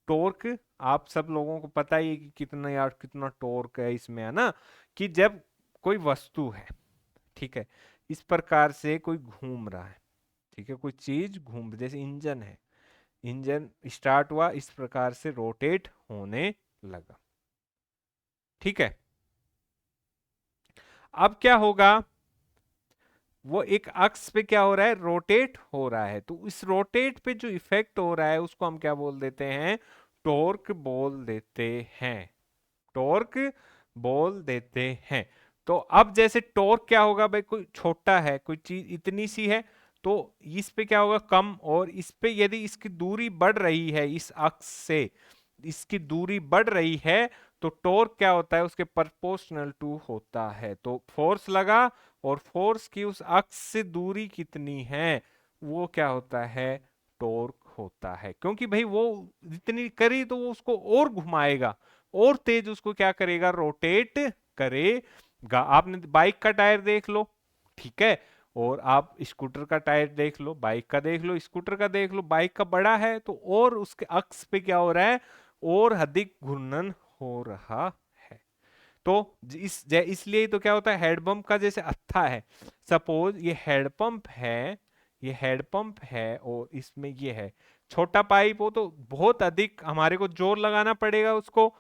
टॉर्क आप सब लोगों को पता ही है कि कितना, यार कितना टॉर्क है इसमें, है ना। कि जब कोई वस्तु है, ठीक है, इस प्रकार से कोई घूम रहा है, ठीक है, कोई चीज घूम, जैसे इंजन है, इंजन स्टार्ट हुआ, इस प्रकार से रोटेट होने लगा। ठीक है, अब क्या होगा, वो एक अक्ष पे क्या हो रहा है, रोटेट हो रहा है। तो इस रोटेट पे जो इफेक्ट हो रहा है उसको हम क्या बोल देते हैं, टॉर्क बोल देते हैं, टॉर्क बोल देते हैं। तो अब जैसे टॉर्क क्या होगा भाई, कोई छोटा है, कोई चीज इतनी सी है, तो इस पे क्या होगा, कम, और इस पे यदि इसकी दूरी बढ़ रही है, इस अक्ष से इसकी दूरी बढ़ रही है, तो टॉर्क क्या होता है, उसके प्रोपोर्शनल टू होता है। तो फोर्स लगा और फोर्स की उस अक्ष से दूरी कितनी है, वो क्या होता है, टॉर्क होता है। क्योंकि भाई वो जितनी करी तो वो उसको और घुमाएगा, और तेज उसको क्या करेगा, रोटेट करेगा। आपने बाइक का टायर देख लो, ठीक है, और आप स्कूटर का टायर देख लो, बाइक का देख लो, स्कूटर का देख लो, बाइक का बड़ा है तो और उसके अक्ष पे क्या हो रहा है, और अधिक घूर्णन हो रहा है। तो इसलिए तो क्या होता है, हेडपंप का जैसे अच्छा है, सपोज ये हेडपंप है, ये हेडपंप है और इसमें ये है छोटा पाइप हो, तो बहुत अधिक हमारे को जोर लगाना पड़ेगा उसको,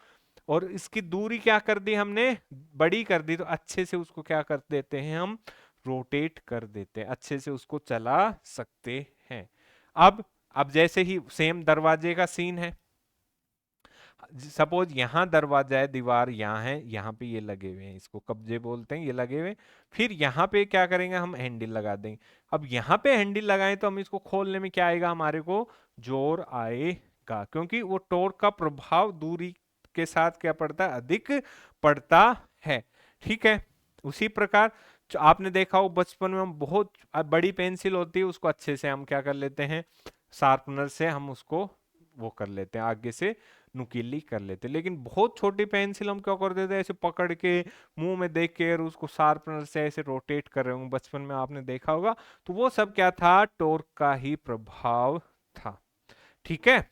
और इसकी दूरी क्या कर दी हमने, बड़ी कर दी, तो अच्छे से उसको क्या कर देते हैं हम, रोटेट कर देते हैं, अच्छे से उसको चला सकते हैं। अब जैसे ही सेम दरवाजे का सीन है, सपोज यहाँ दरवाजा है, दीवार यहाँ है, यहाँ पे ये लगे हुए हैं, इसको कब्जे बोलते हैं, ये लगे हुए हैं। फिर यहाँ पे क्या करेंगे, हम हैंडल लगा देंगे। अब यहाँ पे हैंडल लगाएं तो हम इसको खोलने में क्या आएगा, हमारे को जोर आएगा, क्योंकि वो टॉर्क का प्रभाव दूरी के साथ क्या पड़ता है, अधिक पड़ता है। ठीक है, उसी प्रकार आपने देखा हो बचपन में हम बहुत बड़ी पेंसिल होती है उसको अच्छे से हम क्या कर लेते हैं, शार्पनर से हम उसको वो कर लेते हैं, आगे से नुकीली कर लेते हैं। लेकिन बहुत छोटी पेंसिल हम क्या कर देते हैं, ऐसे पकड़ के मुंह में देख के और उसको शार्पनर से ऐसे रोटेट कर रहे होंगे, बचपन में आपने देखा होगा। तो वो सब क्या था, टॉर्क का ही प्रभाव था। ठीक है,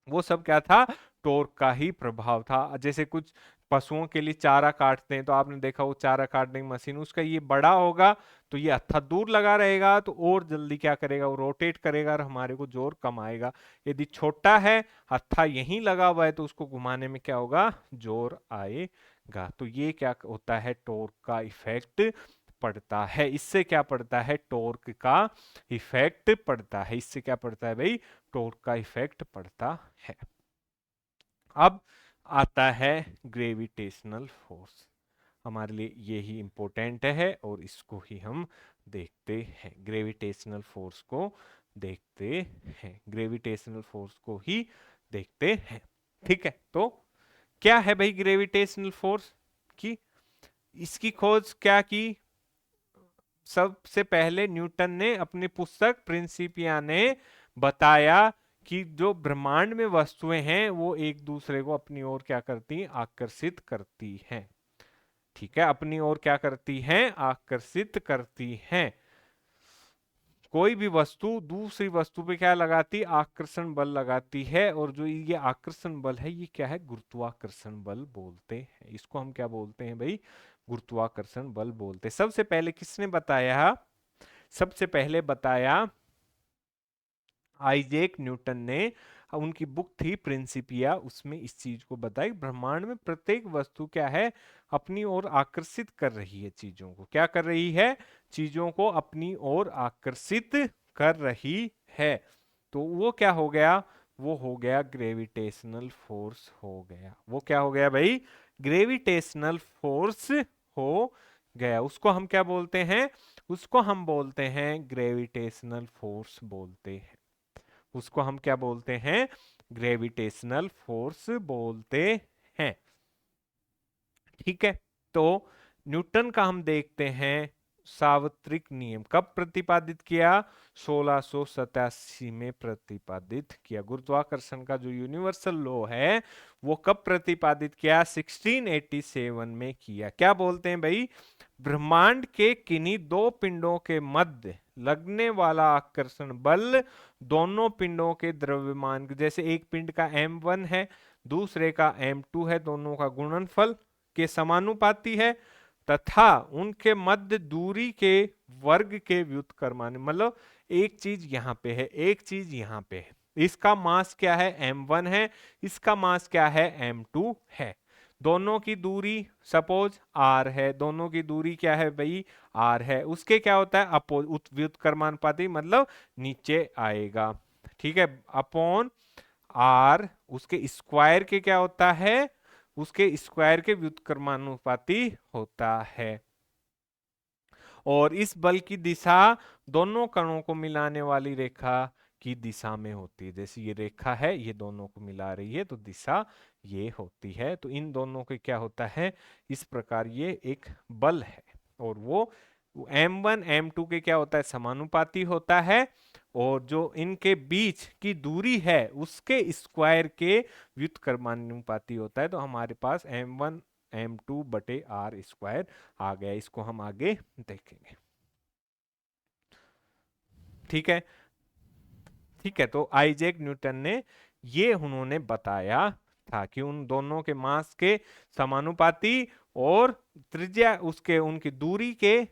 वो सब क्या था, टॉर्क का ही प्रभाव था। जैसे कुछ पशुओं के लिए चारा काटते हैं तो आपने देखा वो चारा काटने की मशीन, उसका ये बड़ा होगा तो ये हत्था दूर लगा रहेगा तो और जल्दी क्या करेगा, वो रोटेट करेगा और हमारे को जोर कम आएगा। यदि छोटा है, हत्था यहीं लगा हुआ है, तो उसको घुमाने में क्या होगा, जोर आएगा। तो ये क्या होता है, टॉर्क का इफेक्ट पड़ता है। इससे क्या पड़ता है, टॉर्क का इफेक्ट पड़ता है। इससे क्या पड़ता है भाई, टॉर्क का इफेक्ट पड़ता है। अब आता है ग्रेविटेशनल फोर्स। हमारे लिए ये ही इंपॉर्टेंट है और इसको ही हम देखते हैं, ग्रेविटेशनल फोर्स को देखते हैं, ग्रेविटेशनल फोर्स को ही देखते हैं। ठीक है, तो क्या है भाई ग्रेविटेशनल फोर्स की, इसकी खोज क्या की, सबसे पहले न्यूटन ने अपनी पुस्तक प्रिंसिपिया ने बताया कि जो ब्रह्मांड में वस्तुएं हैं वो एक दूसरे को अपनी ओर क्या करती हैं, आकर्षित करती हैं। ठीक है, अपनी ओर क्या करती हैं, आकर्षित करती हैं। कोई भी वस्तु दूसरी वस्तु पे क्या लगाती, आकर्षण बल लगाती है। और जो ये आकर्षण बल है ये क्या है, गुरुत्वाकर्षण बल बोलते हैं। इसको हम क्या बोलते हैं भाई, गुरुत्वाकर्षण बल बोलते हैं। सबसे पहले किसने बताया, सबसे पहले बताया आइजैक न्यूटन ने। उनकी बुक थी प्रिंसिपिया, उसमें इस चीज को बताया ब्रह्मांड में प्रत्येक वस्तु क्या है, अपनी ओर आकर्षित कर रही है चीजों को, क्या कर रही है, चीजों को अपनी ओर आकर्षित कर रही है। तो वो क्या हो गया, वो हो गया ग्रेविटेशनल फोर्स हो गया। वो क्या हो गया भाई, ग्रेविटेशनल फोर्स हो गया। उसको हम क्या बोलते हैं, उसको हम बोलते हैं ग्रेविटेशनल फोर्स बोलते हैं। उसको हम क्या बोलते हैं, ग्रेविटेशनल फोर्स बोलते हैं। ठीक है, तो न्यूटन का हम देखते हैं सार्वत्रिक नियम कब प्रतिपादित किया, 1687 में प्रतिपादित किया। गुरुत्वाकर्षण का जो यूनिवर्सल लॉ है वो कब प्रतिपादित किया, 1687 में किया। क्या बोलते हैं भाई, ब्रह्मांड के किन्हीं दो पिंडों के मध्य लगने वाला आकर्षण बल दोनों पिंडों के द्रव्यमान, जैसे एक पिंड का m1 है दूसरे का m2 है, दोनों का गुणनफल के समानुपाती है, तथा उनके मध्य दूरी के वर्ग के व्युत्क्रमानुपाती। मतलब एक चीज यहां पे है, एक चीज यहां पे है, इसका मास क्या है, m1 है, इसका मास क्या है, m2 है। दोनों की दूरी सपोज r है, दोनों की दूरी क्या है भाई, r है। उसके क्या होता है, व्युत्क्रमानुपाती, मतलब नीचे आएगा। ठीक है, अपॉन r, उसके स्क्वायर के क्या होता है, उसके स्क्वायर के व्युत्क्रमानुपाती होता है। और इस बल की दिशा दोनों कणों को मिलाने वाली रेखा की दिशा में होती है। जैसे ये रेखा है, ये दोनों को मिला रही है तो दिशा ये होती है। तो इन दोनों के क्या होता है, इस प्रकार ये एक बल है। और वो m1 m2 के क्या होता है, समानुपाती होता है। और जो इनके बीच की दूरी है उसके स्क्वायर के व्युत्क्रमानुपाती होता है। तो हमारे पास m1 m2 बटे आर स्क्वायर आ गया। इसको हम आगे देखेंगे। ठीक है, ठीक है, तो आइजैक न्यूटन ने ये उन्होंने बताया था कि उन दोनों के मास के समानुपाती और त्रिज्या उसके उनकी दूरी के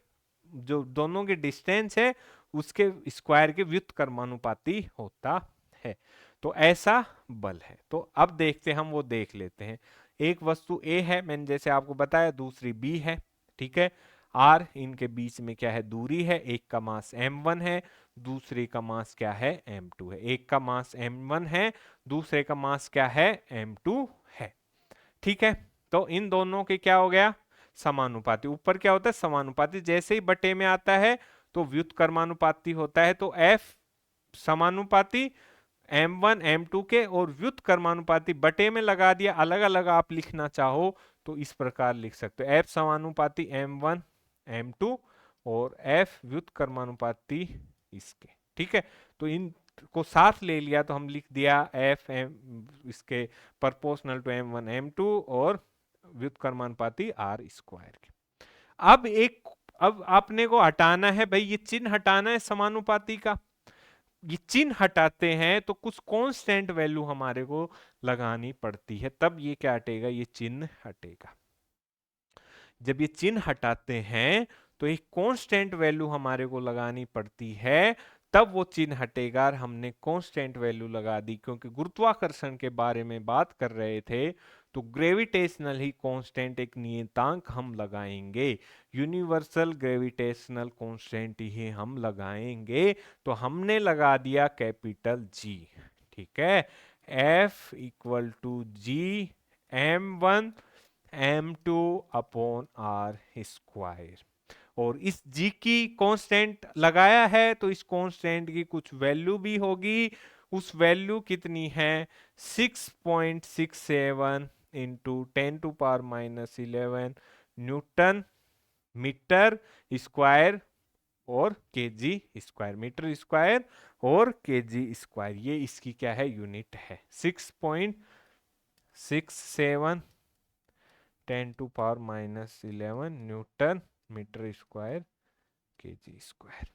जो दोनों के डिस्टेंस है उसके स्क्वायर के व्युत्क्रमानुपाती होता है। तो ऐसा बल है। तो अब देखते हैं, हम वो देख लेते हैं। एक वस्तु A है, मैंने जैसे आपको बताया, दूसरी B है। ठीक है, R इनके बीच में क्या है, दूरी है। एक का मास m1 है, दूसरे का मास क्या है, m2 है। एक का मास m1 है, दूसरे का मास क्या है, m2 है। ठीक है, तो इन दोनों के क्या हो गया, समानुपाती। ऊपर क्या होता है, समानुपाती, जैसे ही बटे में आता है तो व्युत्क्रमानुपाती होता है। तो F समानुपाती m1 m2 के, और व्युत्क्रमानुपाती बटे में लगा दिया। अलग अलग आप लिखना चाहो तो इस प्रकार लिख सकते हो, F समानुपाती m1 m2 और F व्युत्क्रमानुपाती इसके। ठीक है, तो इन को साथ ले लिया तो हम लिख दिया F M इसके प्रोपोर्शनल टू m1 m2 और व्युत्क्रमानुपाती r स्क्वायर के। अब आपने को हटाना है भाई, ये चिन्ह हटाना है समानुपाती का। ये चिन्ह हटाते हैं तो कुछ कांस्टेंट वैल्यू हमारे को लगानी पड़ती है, तब ये क्या हटेगा, ये चिन्ह हटेगा। जब ये चिन्ह हटाते हैं तो एक कांस्टेंट वैल्यू हमारे को लगानी पड़ती है, तब वो चिन्ह हटेगा। और हमने कांस्टेंट वैल्यू लगा दी क्योंकि गुरुत्वाकर्षण के बारे में बात कर रहे थे, तो ग्रेविटेशनल ही कांस्टेंट एक नियतांक हम लगाएंगे, यूनिवर्सल ग्रेविटेशनल कांस्टेंट ही हम लगाएंगे। तो हमने लगा दिया कैपिटल जी। ठीक है, F equal to G m1 m2 upon are square. और इस g की कांस्टेंट लगाया है तो इस कांस्टेंट की कुछ वैल्यू भी होगी। उस वैल्यू कितनी है, 6.67 इंटू 10⁻⁻11 न्यूटन मीटर स्क्वायर और केजी स्क्वायर, मीटर स्क्वायर और केजी स्क्वायर, ये इसकी क्या है, यूनिट है। 6.67 10⁻⁻11 newton metre square KG square.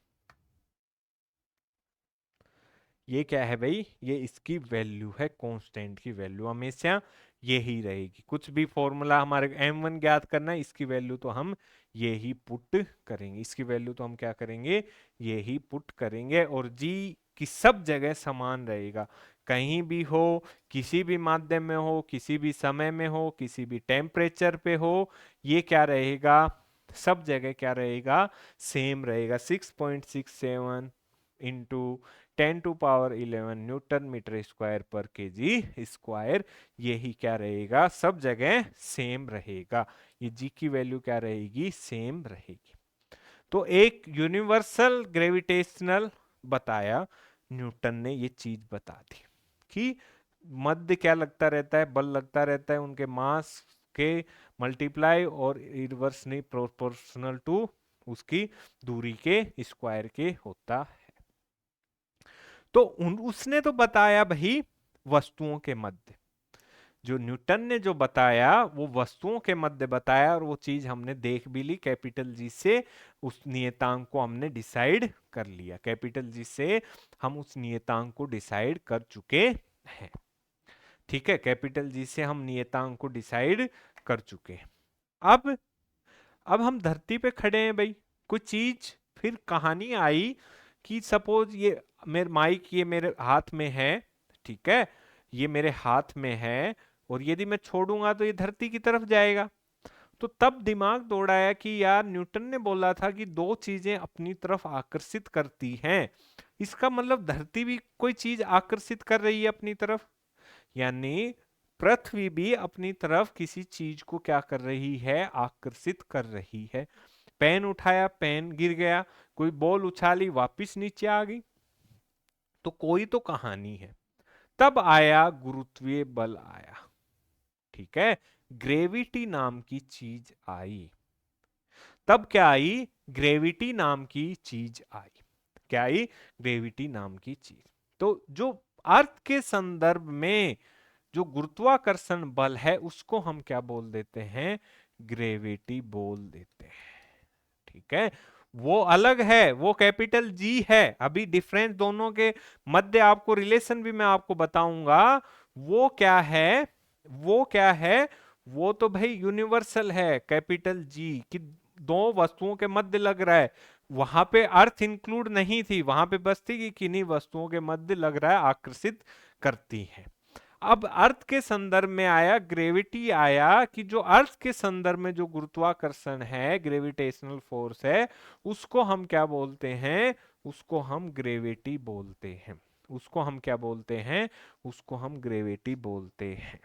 ये क्या है भाई, ये इसकी वैल्यू है, कांस्टेंट की वैल्यू हमेशा ये ही रहेगी। कुछ भी फॉर्मूला हमारे m1 ज्ञात करना है, इसकी वैल्यू तो हम ये ही पुट करेंगे, इसकी वैल्यू तो हम क्या करेंगे, ये ही पुट करेंगे। और g की सब जगह समान रहेगा, कहीं भी हो, किसी भी माध्यम में हो, किसी भी समय में हो, किसी भी टेम्परेचर पे हो, ये क्या रहेगा, सब जगह क्या रहेगा, सेम रहेगा। 6.67 इंटू 10⁻11 न्यूटन मीटर स्क्वायर पर केजी स्क्वायर, यही क्या रहेगा, सब जगह सेम रहेगा। ये जी की वैल्यू क्या रहेगी, सेम रहेगी। तो एक यूनिवर्सल ग्रेविटेशनल बताया, न्यूटन ने ये चीज बता दी कि मध्य क्या लगता रहता है, बल लगता रहता है उनके मास के मल्टीप्लाई और इनवर्सली प्रोपोर्शनल टू उसकी दूरी के स्क्वायर के होता है। तो उसने तो बताया भाई वस्तुओं के मध्य, जो न्यूटन ने जो बताया वो वस्तुओं के मध्य बताया, और वो चीज हमने देख भी ली, कैपिटल जी से उस नियतांक को हमने डिसाइड कर लिया, कैपिटल जी से हम उस नियतांक को डिसाइड कर चुके हैं। ठीक है, कैपिटल जी से हम नियतांक को डिसाइड कर चुके हैं। अब हम धरती पे खड़े हैं भाई, कोई चीज फिर कहानी आई कि सपोज ये मेरे माइक ये मेरे हाथ में है, ठीक है, ये मेरे हाथ में है, और यदि मैं छोड़ूंगा तो ये धरती की तरफ जाएगा। तो तब दिमाग दौड़ाया कि यार न्यूटन ने बोला था कि दो चीजें अपनी तरफ आकर्षित करती हैं, इसका मतलब धरती भी कोई चीज आकर्षित कर रही है अपनी तरफ, यानी पृथ्वी भी अपनी तरफ किसी चीज को क्या कर रही है, आकर्षित कर रही है। पेन उठाया, पेन गिर गया, कोई बॉल उछाली वापिस नीचे आ गई, तो कोई तो कहानी है। तब आया गुरुत्वीय बल आया, ठीक है, ग्रेविटी नाम की चीज आई। तब क्या आई, ग्रेविटी नाम की चीज आई। क्या आई, ग्रेविटी नाम की चीज। तो जो अर्थ के संदर्भ में जो गुरुत्वाकर्षण बल है उसको हम क्या बोल देते हैं, ग्रेविटी बोल देते हैं। ठीक है, वो अलग है, वो कैपिटल जी है। अभी डिफरेंस दोनों के मध्य आपको रिलेशन भी मैं आपको बताऊंगा, वो क्या है, वो क्या है, वो तो भाई यूनिवर्सल है, कैपिटल जी कि दो वस्तुओं के मध्य लग रहा है। वहां पे अर्थ इंक्लूड नहीं थी, वहां पे बस थी कि किन्हीं वस्तुओं के मध्य लग रहा है, आकर्षित करती है। अब अर्थ के संदर्भ में आया, ग्रेविटी आया कि जो अर्थ के संदर्भ में जो गुरुत्वाकर्षण है, ग्रेविटेशनल फोर्स है, उसको हम क्या बोलते हैं, उसको हम ग्रेविटी बोलते हैं। उसको हम क्या बोलते हैं, उसको हम ग्रेविटी बोलते हैं।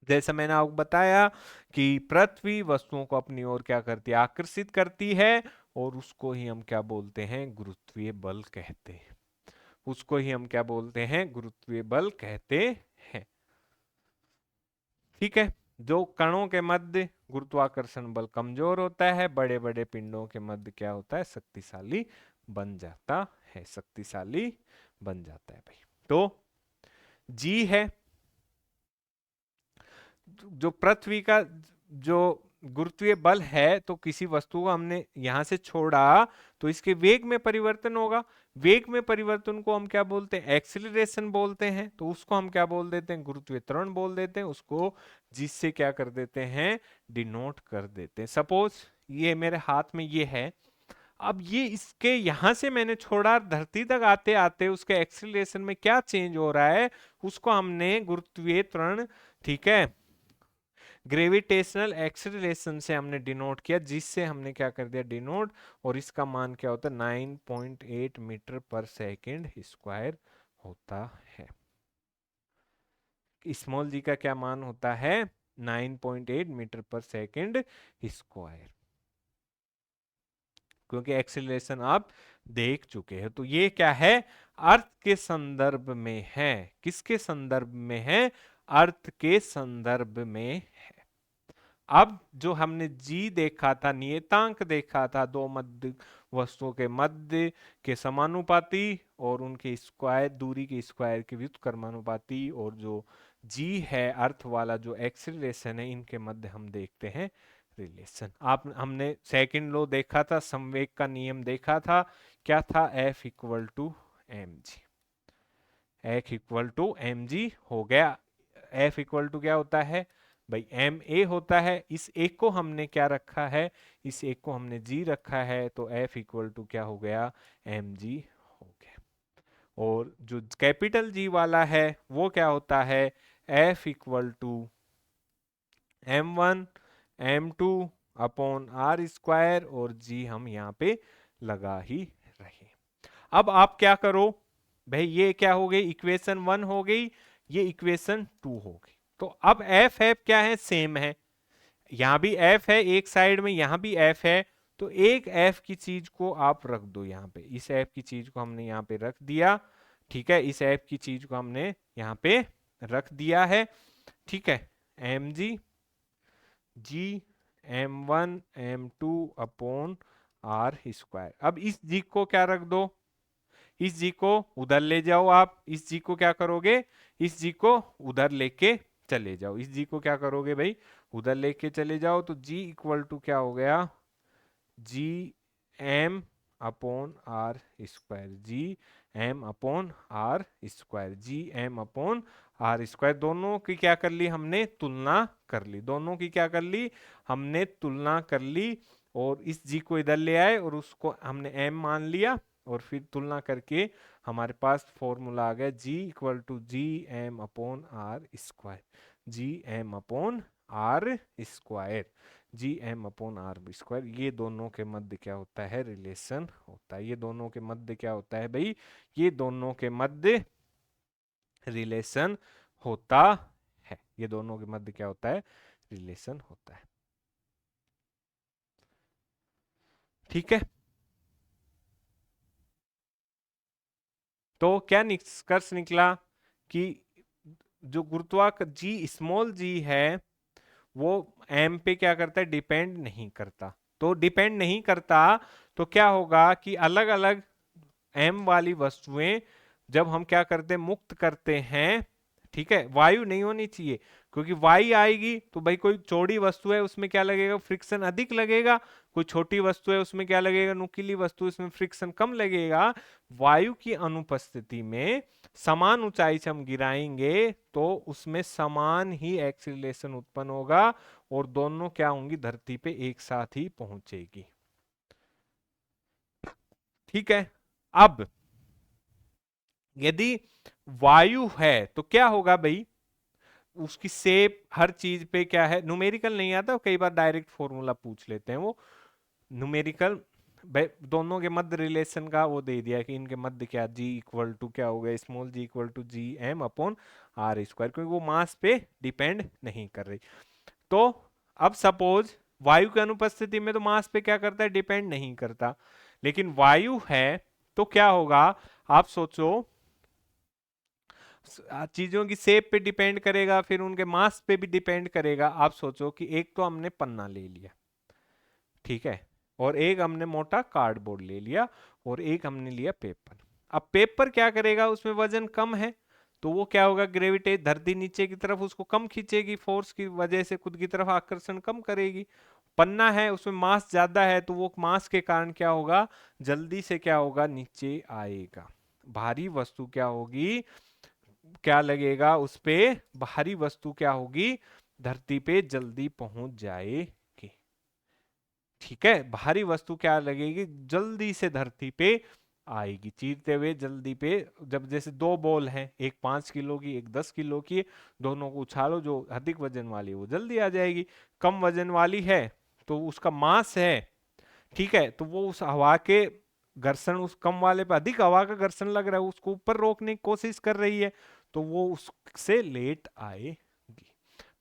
जैसा मैंने आपको बताया कि पृथ्वी वस्तुओं को अपनी ओर क्या करती है, आकर्षित करती है, और उसको ही हम क्या बोलते हैं, गुरुत्वीय बल कहते हैं। उसको ही हम क्या बोलते हैं, गुरुत्वीय बल कहते हैं। ठीक है, जो कणों के मध्य गुरुत्वाकर्षण बल कमजोर होता है, बड़े बड़े पिंडों के मध्य क्या होता है, शक्तिशाली बन जाता है, शक्तिशाली बन जाता है भाई। तो जी है जो पृथ्वी का जो गुरुत्वीय बल है, तो किसी वस्तु को हमने यहां से छोड़ा तो इसके वेग में परिवर्तन होगा। वेग में परिवर्तन को हम क्या बोलते हैं, एक्सीलरेशन बोलते हैं। तो उसको हम क्या बोल देते हैं, गुरुत्वीय त्वरण बोल देते हैं उसको, जिससे क्या कर देते हैं, डिनोट कर देते हैं। सपोज ये मेरे हाथ में ये है, अब ये इसके यहां से मैंने छोड़ा, धरती तक आते आते उसके एक्सीलरेशन में क्या चेंज हो रहा है, उसको हमने गुरुत्वीय त्वरण, ठीक है, ग्रेविटेशनल एक्सीलरेशन से हमने डिनोट किया, जिससे हमने क्या कर दिया, डिनोट। और इसका मान क्या होता है, 9.8 मीटर पर सेकंड स्क्वायर होता है। स्मॉल जी का क्या मान होता है, 9.8 मीटर पर सेकंड स्क्वायर, क्योंकि एक्सीलरेशन आप देख चुके हैं। तो ये क्या है, अर्थ के संदर्भ में है। किसके संदर्भ में है, अर्थ के संदर्भ में है। अब जो हमने जी देखा था, नियतांक देखा था, दो मध्य वस्तुओं के मध्य के समानुपाती और उनके स्क्वायर, दूरी के स्क्वायर के व्युत्क्रमानुपाती, और जो जी है अर्थ वाला जो एक्सीलरेशन है, इनके मध्य हम देखते हैं रिलेशन। आप हमने सेकंड लॉ देखा था, संवेग का नियम देखा था, क्या था, F equal to m g. F equal to m g हो गया। F इक्वल टू क्या होता है भाई, एम ए होता है। इस एक को हमने क्या रखा है, इस एक को हमने जी रखा है, तो F इक्वल टू क्या हो गया, एम जी हो गया। और जो कैपिटल जी वाला है वो क्या होता है, F equal to M1 M2 upon are square, और जी हम यहाँ पे लगा ही रहे। अब आप क्या करो भाई, ये क्या हो गई, इक्वेशन 1 हो गई, ये इक्वेशन 2 हो गई। तो अब एफ एफ क्या है, सेम है, यहां भी एफ है एक साइड में, यहां भी एफ है। तो एक एफ की चीज को आप रख दो यहाँ पे, इस एफ की चीज को हमने यहाँ पे रख दिया, ठीक है, इस एफ की चीज को हमने यहाँ पे रख दिया है, ठीक है, m g G M1 M2 upon are square. अब इस जी को क्या रख दो, इस जी को उधर ले जाओ, आप इस जी को क्या करोगे, इस जी को उधर लेके चले जाओ, इस जी को क्या करोगे भाई, उधर लेके चले जाओ। तो जी इक्वल टू क्या हो गया, G M upon are square, G M upon are square, G M upon are square. दोनों की क्या कर ली हमने, तुलना कर ली, दोनों की क्या कर ली हमने, तुलना कर ली। और इस जी को इधर ले आए और उसको हमने एम मान लिया, और फिर तुलना करके हमारे पास फॉर्मूला आ गया, G equal to G M upon are square, G M upon are square, G M upon are square. ये दोनों के मध्य क्या होता है, रिलेशन होता है। ये दोनों के मध्य क्या होता है भाई, ये दोनों के मध्य रिलेशन होता है, ये दोनों के मध्य क्या होता है, रिलेशन होता है, ठीक है। तो क्या निष्कर्ष निकला कि जो गुरुत्वाकर्षण जी स्मॉल जी है वो एम पे क्या करता है, डिपेंड नहीं करता। तो डिपेंड नहीं करता तो क्या होगा कि अलग अलग एम वाली वस्तुएं जब हम क्या करते हैं, मुक्त करते हैं, ठीक है, वायु नहीं होनी चाहिए, क्योंकि वायु आएगी तो भाई कोई चौड़ी वस्तु है उसमें क्या लगेगा, फ्रिक्शन अधिक लगेगा, कोई छोटी वस्तु है उसमें क्या लगेगा, नुकीली वस्तु, इसमें फ्रिक्शन कम लगेगा। वायु की अनुपस्थिति में समान ऊंचाई से हम गिराएंगे तो उसमें समान ही एक्सीलरेशन उत्पन्न होगा, और दोनों क्या होंगी, धरती पे एक साथ ही पहुंचेगी, ठीक है। अब यदि वायु है तो क्या होगा भाई, उसकी शेप हर चीज पे क्या है, न्यूमेरिकल नहीं आता, कई बार डायरेक्ट फॉर्मूला पूछ लेते हैं वो न्यूमेरिकल, दोनों के मध्य रिलेशन का वो दे दिया कि इनके मध्य क्या, जी इक्वल टू क्या हो गया, small g equal to G M upon are square, क्योंकि वो मास पे डिपेंड नहीं कर रही। तो अब सपोज वायु की अनुपस्थिति में तो मास पे क्या करता है, डिपेंड नहीं करता, लेकिन वायु है तो क्या होगा, आप सोचो, चीजों की शेप पे डिपेंड करेगा, फिर उनके मास पे भी डिपेंड करेगा। आप सोचो कि एक तो हमने पन्ना ले लिया, ठीक है, और एक हमने मोटा कार्डबोर्ड ले लिया, और एक हमने लिया पेपर। अब पेपर क्या करेगा, उसमें वजन कम है, तो वो क्या होगा, ग्रेविटेट, धरती नीचे की तरफ उसको कम खींचेगी, फोर्स की वजह से खुद की तरफ आकर्षण कम करेगी। पन्ना है, उसमें मास ज्यादा है, तो वो मास के कारण क्या होगा, जल्दी से क्या होगा, नीचे आएगा। भारी वस्तु क्या होगी, क्या लगेगा उस पे, भारी वस्तु क्या होगी, धरती पे जल्दी पहुंच जाएगी। ठीक है, भारी वस्तु क्या लगेगी, जल्दी से धरती पे आएगी, चीरते हुए जल्दी पे। जब जैसे दो बॉल हैं, एक 5 किलो की, एक 10 किलो की, दोनों को उछालो, जो अधिक वजन वाली है वो जल्दी आ जाएगी। कम वजन वाली है तो उसका मास है, ठीक है, तो वो उस हवा के घर्षण, उस कम वाले पे अधिक हवा का घर्षण लग रहा है, उसको ऊपर रोकने की कोशिश कर रही है, तो वो उससे लेट आएगी।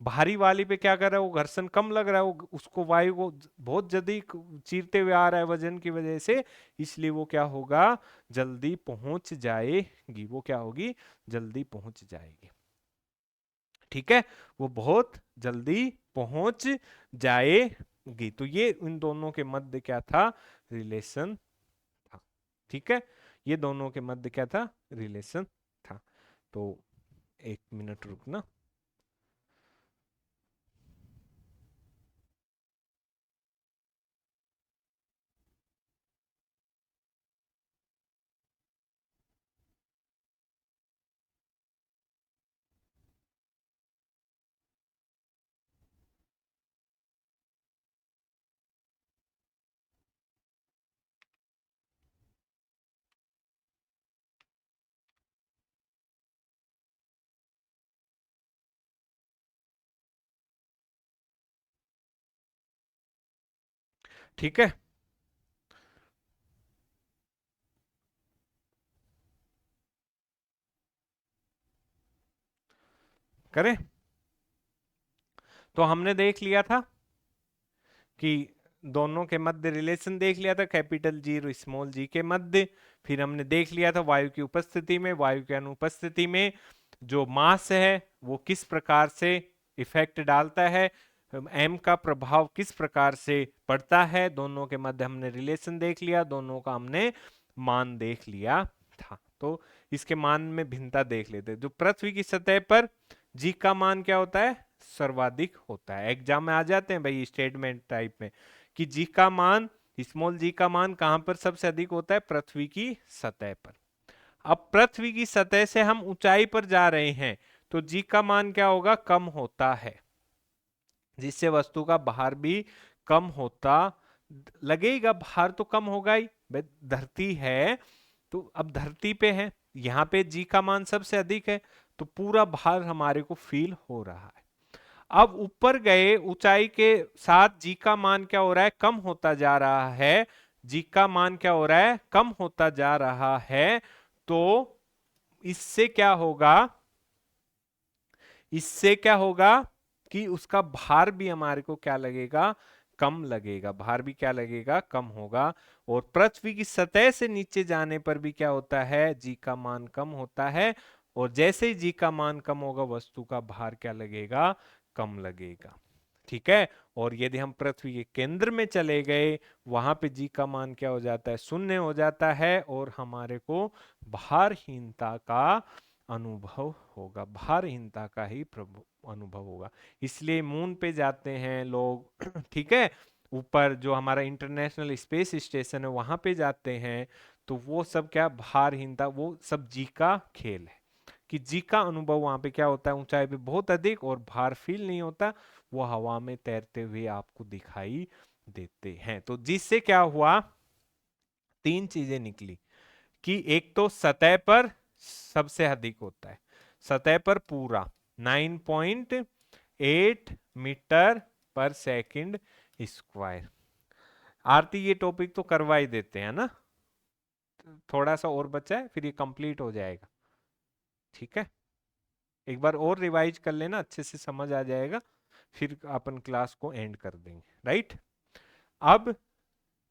भारी वाली पे क्या कर रहा है, वो घर्षण कम लग रहा है, वो उसको वायु को बहुत जल्दी चीरते हुए आ रहा है वजन की वजह से, इसलिए वो क्या होगा, जल्दी पहुंच जाएगी। वो क्या होगी, जल्दी पहुंच जाएगी। ठीक है, वो बहुत जल्दी पहुंच जाएगी। तो ये इन दोनों के मध्य क्या था, रिलेशन था। ठीक है, ये दोनों के मध्य क्या था, रिलेशन था। तो 1 मिनट रुकना। ठीक है, करें। तो हमने देख लिया था कि दोनों के मध्य रिलेशन देख लिया था, कैपिटल जी और स्मॉल जी के मध्य। फिर हमने देख लिया था वायु की उपस्थिति में, वायु की अनुपस्थिति में जो मास है वो किस प्रकार से इफेक्ट डालता है, एम का प्रभाव किस प्रकार से पड़ता है। दोनों के मध्य हमने रिलेशन देख लिया, दोनों का हमने मान देख लिया था। तो इसके मान में भिन्नता देख लेते हैं। जो पृथ्वी की सतह पर जी का मान क्या होता है, सर्वाधिक होता है। एग्जाम में आ जाते हैं भाई स्टेटमेंट टाइप में कि जी का मान, स्मॉल जी का मान कहां पर सबसे अधिक होता है, पृथ्वी की सतह पर। अब पृथ्वी की सतह से हम ऊंचाई पर जा रहे हैं, तो जी का मान क्या होगा, कम होता है, जिससे वस्तु का भार भी कम होता लगेगा। भार तो कम होगा ही, धरती है तो अब धरती पे है, यहाँ पे जी का मान सबसे अधिक है, तो पूरा भार हमारे को फील हो रहा है। अब ऊपर गए, ऊंचाई के साथ जी का मान क्या हो रहा है, कम होता जा रहा है। जी का मान क्या हो रहा है, कम होता जा रहा है। तो इससे क्या होगा, इससे क्या होगा कि उसका भार भी हमारे को क्या लगेगा, कम लगेगा। भार भी क्या लगेगा, कम होगा। और पृथ्वी की सतह से नीचे जाने पर भी क्या होता है, जी का मान कम होता है। और जैसे ही जी का मान कम होगा, वस्तु का भार क्या लगेगा, कम लगेगा। ठीक है, और यदि हम पृथ्वी के केंद्र में चले गए, वहां पे जी का मान क्या हो जाता है, शून्य हो जाता है, और हमारे को भारहीनता का अनुभव होगा, भारहीनता का ही अनुभव होगा। इसलिए मून पे जाते हैं लोग ठीक है, ऊपर जो हमारा इंटरनेशनल स्पेस स्टेशन है वहां पे जाते हैं, तो वो सब क्या, भारहीनता, वो सब जी का खेल है कि जी का अनुभव वहां पे क्या होता है, ऊंचाई पे बहुत अधिक, और भार फील नहीं होता, वो हवा में तैरते हुए आपको दिखाई देते हैं। तो जिससे क्या हुआ, तीन चीजें निकली कि एक तो सतह पर सबसे अधिक होता है, सतह पर पूरा 9.8 मीटर पर सेकंड स्क्वायर। आरती ये टॉपिक तो करवा ही देते हैं ना, थोड़ा सा और बचा है, फिर ये कंप्लीट हो जाएगा। ठीक है, एक बार और रिवाइज कर लेना, अच्छे से समझ आ जाएगा, फिर अपन क्लास को एंड कर देंगे। राइट, अब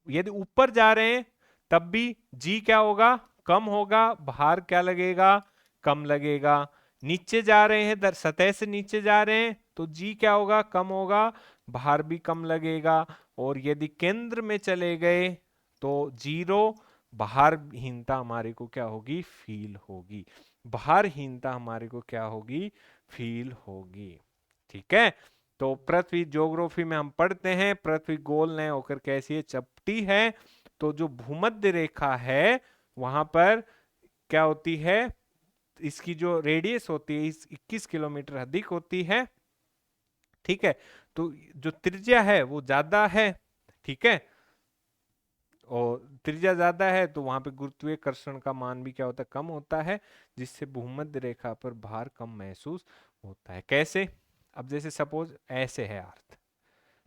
यदि ऊपर जा रहे हैं तब भी जी क्या होगा, कम होगा, भार क्या लगेगा, कम लगेगा। नीचे जा रहे हैं, सतह से नीचे जा रहे हैं तो जी क्या होगा, कम होगा, भार भी कम लगेगा। और यदि केंद्र में चले गए तो जीरो, भारहीनता हमारे को क्या होगी, फील होगी। भारहीनता हमारे को क्या होगी, फील होगी। ठीक है, तो पृथ्वी ज्योग्राफी में हम पढ़ते हैं, पृथ्वी गोल न होकर कैसी है, चपटी है। तो जो भूमध्य रेखा है वहां पर क्या होती है, इसकी जो रेडियस होती है इस 21 किलोमीटर अधिक होती है। ठीक है, तो जो त्रिज्या है वो ज्यादा है। ठीक है, और त्रिज्या ज्यादा है तो वहां पे गुरुत्वाकर्षण का मान भी क्या होता है, कम होता है, जिससे भूमध्य रेखा पर भार कम महसूस होता है। कैसे, अब जैसे सपोज ऐसे है अर्थ,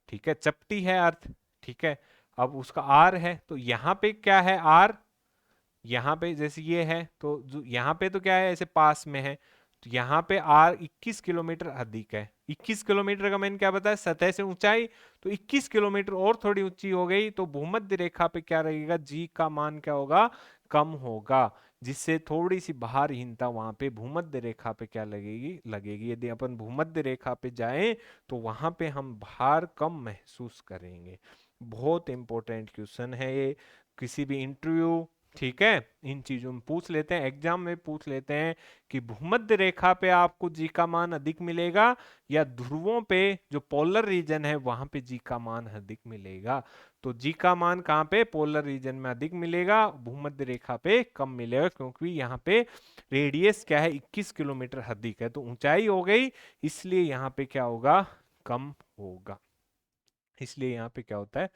ठीक है, चपटी है अर्थ, ठीक है, अब उसका आर है तो यहाँ पे क्या है आर, यहाँ पे जैसे ये है तो जो यहाँ पे तो क्या है ऐसे पास में है, तो यहाँ पे आर 21 किलोमीटर अधिक है। 21 किलोमीटर का मैंने क्या बताया, सतह से ऊंचाई, तो 21 किलोमीटर और थोड़ी ऊंची हो गई तो भूमध्य रेखा पे क्या रहेगा, जी का मान क्या होगा, कम होगा, जिससे थोड़ी सी भारहीनता वहां पे भूमध्य रेखा पे क्या लगेगी, लगेगी। यदि अपन भूमध्य रेखा पे जाएं तो वहां पे हम भार कम महसूस करेंगे। बहुत इंपॉर्टेंट क्वेश्चन है ये, किसी भी इंटरव्यू, ठीक है, इन चीजों में पूछ लेते हैं, एग्जाम में पूछ लेते हैं कि भूमध्य रेखा पे आपको जी का मान अधिक मिलेगा या ध्रुवों पे जो पोलर रीजन है वहां पे जी का मान अधिक मिलेगा। तो जी का मान कहाँ पे, पोलर रीजन में अधिक मिलेगा, भूमध्य रेखा पे कम मिलेगा, क्योंकि यहाँ पे रेडियस क्या है 21 किलोमीटर अधिक है, तो ऊंचाई हो गई, इसलिए यहाँ पे क्या होगा, कम होगा, इसलिए यहाँ पे क्या होता है,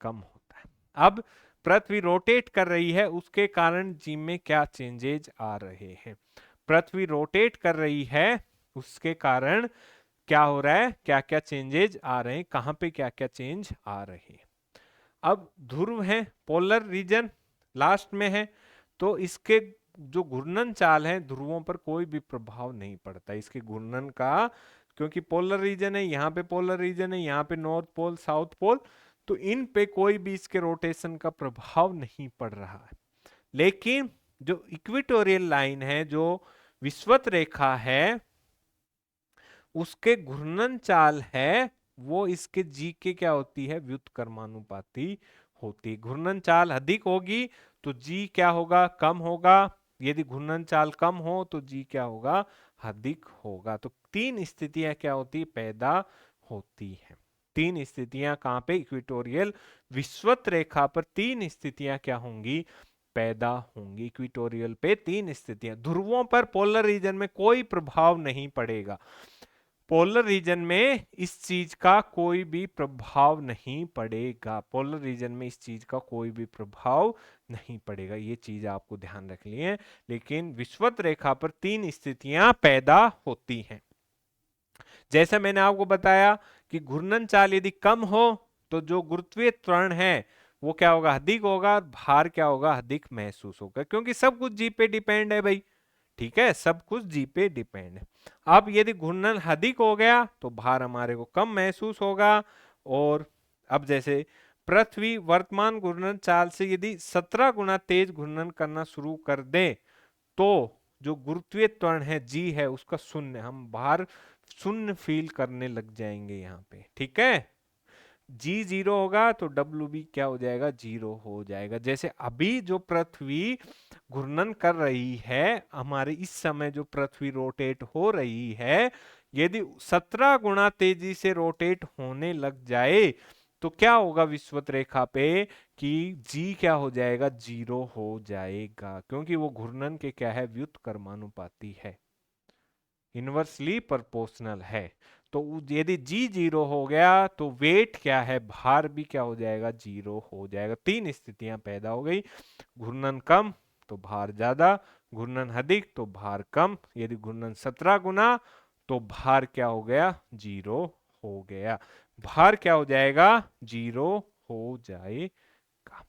कम होता है। अब पृथ्वी रोटेट कर रही है, उसके कारण जी में क्या चेंजेज आ रहे हैं। पृथ्वी रोटेट कर रही है, उसके कारण क्या हो रहा है, क्या क्या चेंजेज आ रहे हैं, कहां पे क्या क्या चेंज आ रहे हैं। अब ध्रुव है, पोलर रीजन लास्ट में है, तो इसके जो घूर्णन चाल है ध्रुवों पर कोई भी प्रभाव नहीं पड़ता इसके घूर्णन का, क्योंकि पोलर रीजन है, यहाँ पे पोलर रीजन है, यहाँ पे नॉर्थ पोल साउथ पोल, तो इन पे कोई भी इसके रोटेशन का प्रभाव नहीं पड़ रहा है। लेकिन जो इक्वेटोरियल लाइन है, जो विषुवत रेखा है, उसके घूर्णन चाल है वो इसके जी के क्या होती है, व्युत्क्रमानुपाती होती है। घूर्णन चाल अधिक होगी तो जी क्या होगा, कम होगा, यदि घूर्णन चाल कम हो तो जी क्या होगा, अधिक होगा। तो तीन स्थितियां क्या होती, पैदा होती हैं। तीन स्थितियां कहां पे, इक्वेटोरियल विषुवत रेखा पर तीन स्थितियां क्या होंगी, पैदा होंगी। इक्वेटोरियल पे तीन स्थितियां, ध्रुवों पर पोलर रीजन में कोई प्रभाव नहीं पड़ेगा, पोलर रीजन में इस चीज का कोई भी प्रभाव नहीं पड़ेगा, पोलर रीजन में इस चीज का कोई भी प्रभाव नहीं पड़ेगा, ये चीज आपको ध्यान रखनी है। लेकिन विषुवत रेखा पर तीन स्थितियां पैदा होती हैं। जैसा मैंने आपको बताया कि घूर्णन चाल यदि कम हो तो जो गुरुत्वीय त्वरण है वो क्या होगा, अधिक होगा, और भार क्या होगा, अधिक महसूस होगा, क्योंकि सब कुछ जी पे डिपेंड है भाई। ठीक है, सब कुछ जी पे डिपेंड है। अब यदि घूर्णन अधिक हो गया तो भार हमारे को कम महसूस होगा। और अब जैसे पृथ्वी वर्तमान घूर्णन चाल से यदि 17 गुना तेज घूर्णन करना शुरू कर दे तो जो गुरुत्वीय त्वरण है जी है उसका शून्य, हम भार शून्य फील करने लग जाएंगे यहाँ पे। ठीक है, जी जीरो होगा तो डब्ल्यू भी क्या हो जाएगा, जीरो हो जाएगा। जैसे अभी जो पृथ्वी घूर्णन कर रही है, हमारे इस समय जो पृथ्वी रोटेट हो रही है, यदि 17 गुना तेजी से रोटेट होने लग जाए तो क्या होगा विषुवत रेखा पे, कि जी क्या हो जाएगा, जीरो हो जाएगा, क्योंकि वो घूर्णन के क्या है, व्युत्क्रमानुपाती है, इनवर्सली प्रोपोर्शनल है। तो यदि जी जीरो हो गया तो वेट क्या है, भार भी क्या हो जाएगा, जीरो हो जाएगा। तीन स्थितियां पैदा हो गई, घूर्णन कम तो भार ज्यादा, घूर्णन अधिक तो भार कम, यदि घूर्णन 17 गुना तो भार क्या हो गया, जीरो हो गया, भार क्या हो जाएगा, जीरो हो जाएगा।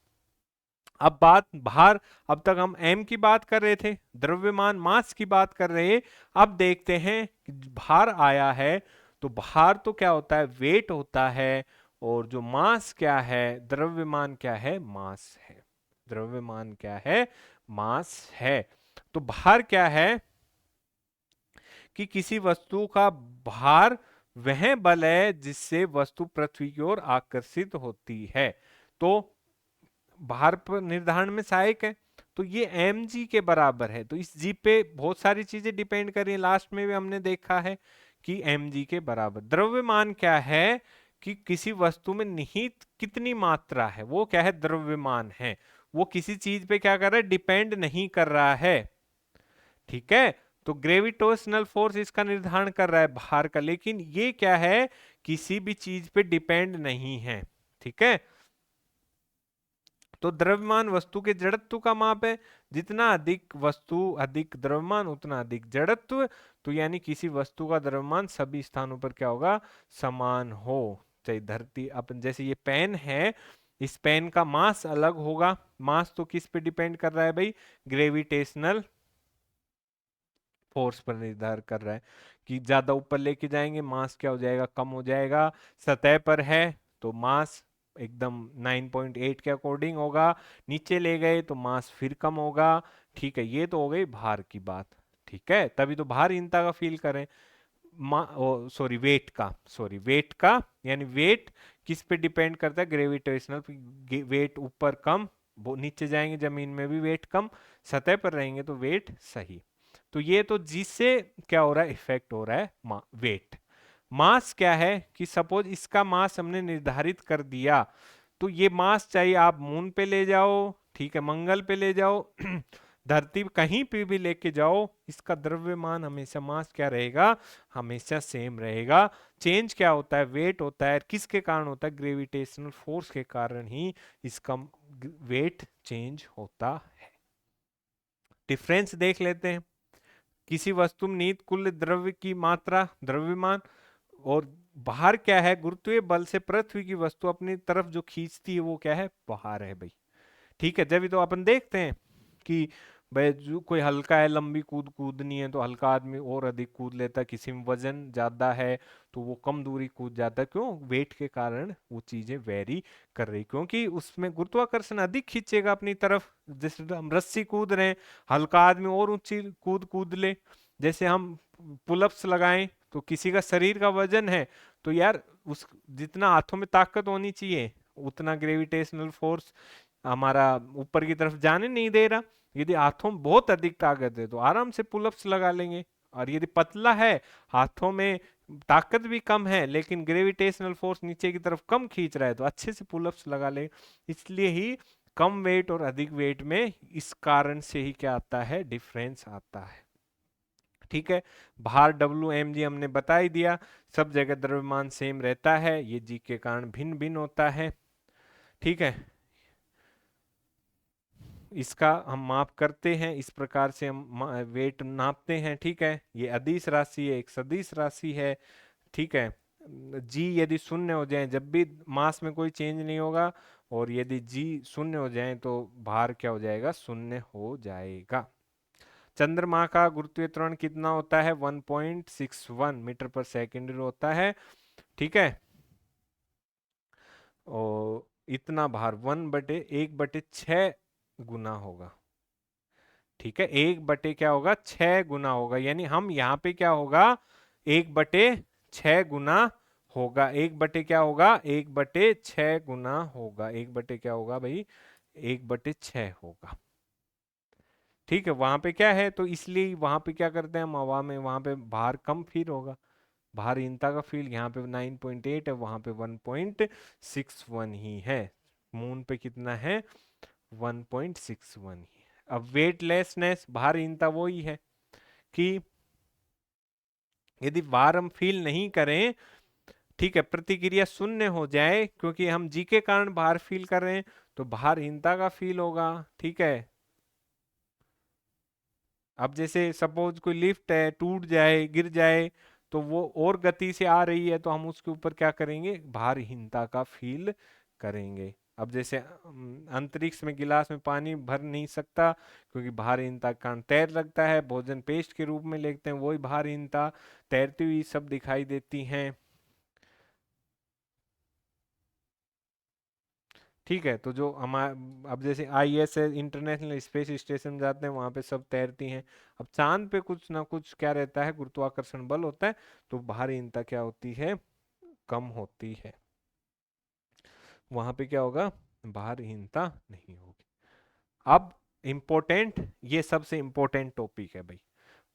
अब बात भार, अब तक हम एम की बात कर रहे थे, द्रव्यमान मास की बात कर रहे हैं। अब देखते हैं कि भार आया है तो भार तो क्या होता है, वेट होता है, और जो मास क्या है, द्रव्यमान क्या है, मास है, द्रव्यमान क्या है, मास है। तो भार क्या है कि किसी वस्तु का भार वह बल है जिससे वस्तु पृथ्वी की ओर आकर्षित होती है। तो भार पर निर्धारण में सहायक है, तो ये एम जी के बराबर है। तो इस जी पे बहुत सारी चीजें डिपेंड कर रही है, लास्ट में भी हमने देखा है कि एम जी के बराबर। द्रव्यमान क्या है कि किसी वस्तु में निहित कितनी मात्रा है, वो क्या है, द्रव्यमान है। वो किसी चीज पे क्या कर रहा है, डिपेंड नहीं कर रहा है। ठीक है, तो ग्रेविटेशनल फोर्स इसका निर्धारण कर रहा है भार का, लेकिन ये क्या है, किसी भी चीज पे डिपेंड नहीं है। ठीक है, तो द्रव्यमान वस्तु के जड़त्व का माप है। जितना अधिक वस्तु अधिक द्रव्यमान उतना अधिक जड़त्व। तो यानी किसी वस्तु का द्रव्यमान सभी स्थानों पर क्या होगा, समान हो। चाहे धरती, अपन जैसे ये पेन है, इस पेन का मास अलग होगा। मास तो किस पे डिपेंड कर रहा है भाई, ग्रेविटेशनल फोर्स पर निर्धार कर रहा है। कि ज्यादा ऊपर लेके जाएंगे मास क्या हो जाएगा, कम हो जाएगा। सतह पर है तो मास एकदम 9.8 के अकॉर्डिंग होगा, नीचे ले गए तो मास फिर कम होगा। ठीक है, ये तो हो गई भार की बात। ठीक है, तभी तो भारहीनता का फील करें। सॉरी वेट का, सॉरी वेट का, यानी वेट किस पे डिपेंड करता है, ग्रेविटेशनल। वेट ऊपर कम, नीचे जाएंगे जमीन में भी वेट कम, सतह पर रहेंगे तो वेट सही। तो ये तो जिससे क्या हो रहा है, इफेक्ट हो रहा है वेट। मास क्या है कि सपोज इसका मास हमने निर्धारित कर दिया, तो ये मास चाहिए आप मून पे ले जाओ, ठीक है, मंगल पे ले जाओ धरती पे कहीं पे भी लेके जाओ, इसका द्रव्यमान हमेशा, मास क्या रहेगा, हमेशा सेम रहेगा। चेंज क्या होता है, वेट होता है। किसके कारण होता है, ग्रेविटेशनल फोर्स के कारण ही इसका वेट चेंज होता है। डिफरेंस देख लेते हैं। किसी वस्तु में निहित कुल द्रव्य की मात्रा द्रव्यमान, और भार क्या है, गुरुत्वीय बल से पृथ्वी की वस्तु अपनी तरफ जो खींचती है वो क्या है, भार है भाई। ठीक है, जब तो अपन देखते हैं कि भाई जो कोई हल्का है, लंबी कूद कूदनी है तो हल्का आदमी और अधिक कूद लेता है, किसी में वजन ज्यादा है तो वो कम दूरी कूद जाता है। क्यों, वेट के कारण वो चीजें वेरी कर रही, क्योंकि उसमें गुरुत्वाकर्षण अधिक खींचेगा अपनी तरफ। जैसे हम रस्सी कूद रहे हैं, हल्का आदमी और ऊंची कूद कूद ले। जैसे हम पुलअप्स लगाएं तो किसी का शरीर का वजन है, तो यार उस जितना हाथों में ताकत होनी चाहिए उतना ग्रेविटेशनल फोर्स हमारा ऊपर की तरफ जाने नहीं दे रहा। यदि हाथों में बहुत अधिक ताकत है तो आराम से पुलअप्स लगा लेंगे, और यदि पतला है, हाथों में ताकत भी कम है लेकिन ग्रेविटेशनल फोर्स नीचे की तरफ कम खींच रहा है तो अच्छे से पुलअप्स लगा ले। इसलिए ही कम वेट और अधिक वेट में इस कारण से ही क्या आता है, डिफरेंस आता है। ठीक है, भार डब्ल्यू एम जी हमने बता ही दिया। सब जगह द्रव्यमान सेम रहता है, ये जी के कारण भिन्न भिन्न होता है। ठीक है, इसका हम माप करते हैं, इस प्रकार से हम वेट नापते हैं। ठीक है, ये अदिश राशि है, एक सदिश राशि है। ठीक है, जी यदि शून्य हो जाए, जब भी मास में कोई चेंज नहीं होगा, और यदि जी शून्य हो जाए तो भार क्या हो जाएगा, शून्य हो जाएगा। चंद्रमा का गुरुत्वीय त्वरण कितना होता है, 1.61 मीटर पर सेकेंड होता है। ठीक है, और इतना भार 1/1/6 गुना होगा। ठीक है, 1/, क्या होगा, 6 गुना होगा। यानी हम यहाँ पे क्या होगा, 1/6 गुना होगा। 1/, क्या होगा, 1/6 गुना होगा। 1/, क्या होगा भाई, 1/6 होगा। ठीक है, वहां पे क्या है, तो इसलिए वहां पे क्या करते हैं हम, हवा में वहां पे भार कम फील होगा। भारहीनता का फील यहाँ पे 9.8 है, वहां पे 1.61 ही है। मून पे कितना है, 1.61 ही है। अब वेटलेसनेस, भारहीनता वो ही है कि यदि भार हम फील नहीं करें, ठीक है, प्रतिक्रिया शून्य हो जाए, क्योंकि हम जी के कारण भार फील कर रहे हैं, तो भारहीनता का फील होगा। ठीक है, अब जैसे सपोज कोई लिफ्ट है, टूट जाए, गिर जाए, तो वो और गति से आ रही है तो हम उसके ऊपर क्या करेंगे, भारहीनता का फील करेंगे। अब जैसे अंतरिक्ष में गिलास में पानी भर नहीं सकता क्योंकि भारहीनता के कारण तैर लगता है, भोजन पेस्ट के रूप में लेते हैं, वही भारहीनता तैरती हुई सब दिखाई देती हैं। ठीक है, तो जो हमारे अब जैसे ISS इंटरनेशनल स्पेस स्टेशन जाते हैं वहां पे सब तैरती हैं। अब चांद पे कुछ ना कुछ क्या रहता है, गुरुत्वाकर्षण बल होता है, तो भारीहीनता क्या होती है, कम होती है। वहां पे क्या होगा, भारहीनता नहीं होगी। अब इंपॉर्टेंट, ये सबसे इंपॉर्टेंट टॉपिक है भाई,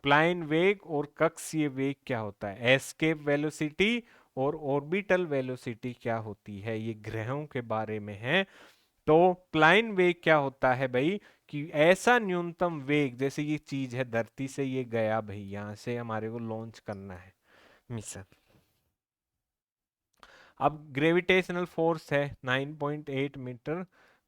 प्लाइन वेग और कक्षीय वेग क्या होता है, एस्केप वेलोसिटी और ऑर्बिटल वेलोसिटी क्या होती है, ये ग्रहों के बारे में है। तो प्लाइन वेग क्या होता है भाई, कि ऐसा न्यूनतम वेग, जैसे ये चीज है धरती से ये गया भाई, यहां से हमारे को लॉन्च करना है मिशन। अब ग्रेविटेशनल फोर्स है 9.8 मीटर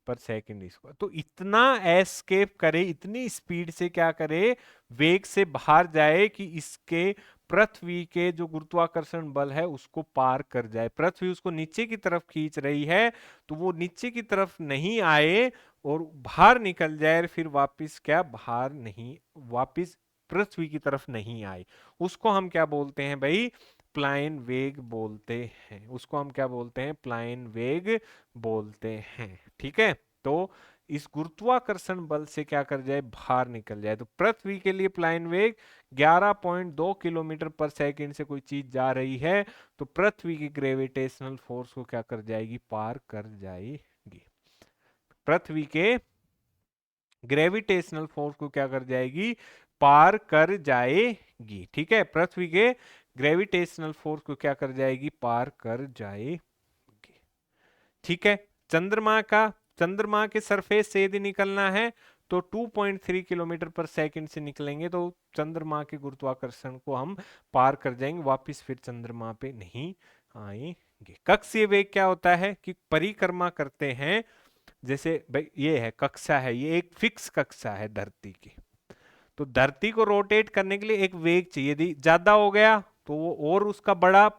पर सेकंड इसको, तो इतना एस्केप करे, इतनी स्पीड से क्या करे, वेग से बाहर जाए कि इसके पृथ्वी के जो गुरुत्वाकर्षण बल है उसको पार कर जाए। पृथ्वी उसको नीचे की तरफ खींच रही है, तो वो नीचे की तरफ नहीं आए और बाहर निकल जाए, फिर वापस क्या, बाहर नहीं, वापस पृथ्वी की तरफ नहीं आए, उसको हम क्या बोलते हैं भाई, प्लाइन वेग बोलते हैं। उसको हम क्या बोलते हैं, प्लाइन वेग बोलते हैं। ठीक है, तो इस गुरुत्वाकर्षण बल से क्या कर जाए, बाहर निकल जाए। तो पृथ्वी के लिए प्लाइन वेग 11.2 किलोमीटर पर सेकंड से कोई चीज जा रही है, तो पृथ्वी की ग्रेविटेशनल फोर्स को क्या कर जाएगी, पार कर जाएगी। पृथ्वी के ग्रेविटेशनल फोर्स को क्या कर जाएगी, पार कर जाएगी। ठीक है, पृथ्वी के ग्रेविटेशनल फोर्स को क्या कर जाएगी, पार कर जाएगी। ठीक है, चंद्रमा के सरफेस से यदि निकलना है तो 2.3 किलोमीटर पर सेकंड से निकलेंगे, तो चंद्रमा के गुरुत्वाकर्षण को हम पार कर जाएंगे, वापस फिर चंद्रमा पे नहीं आएंगे। कक्षीय वेग क्या होता है, कि परिक्रमा करते हैं, जैसे भाई ये है कक्षा है, ये एक फिक्स कक्षा है धरती की, तो धरती को रोटेट करने के लिए एक वेग चाहिए, यदि ज्यादा हो गया तो वो और उसका बड़ा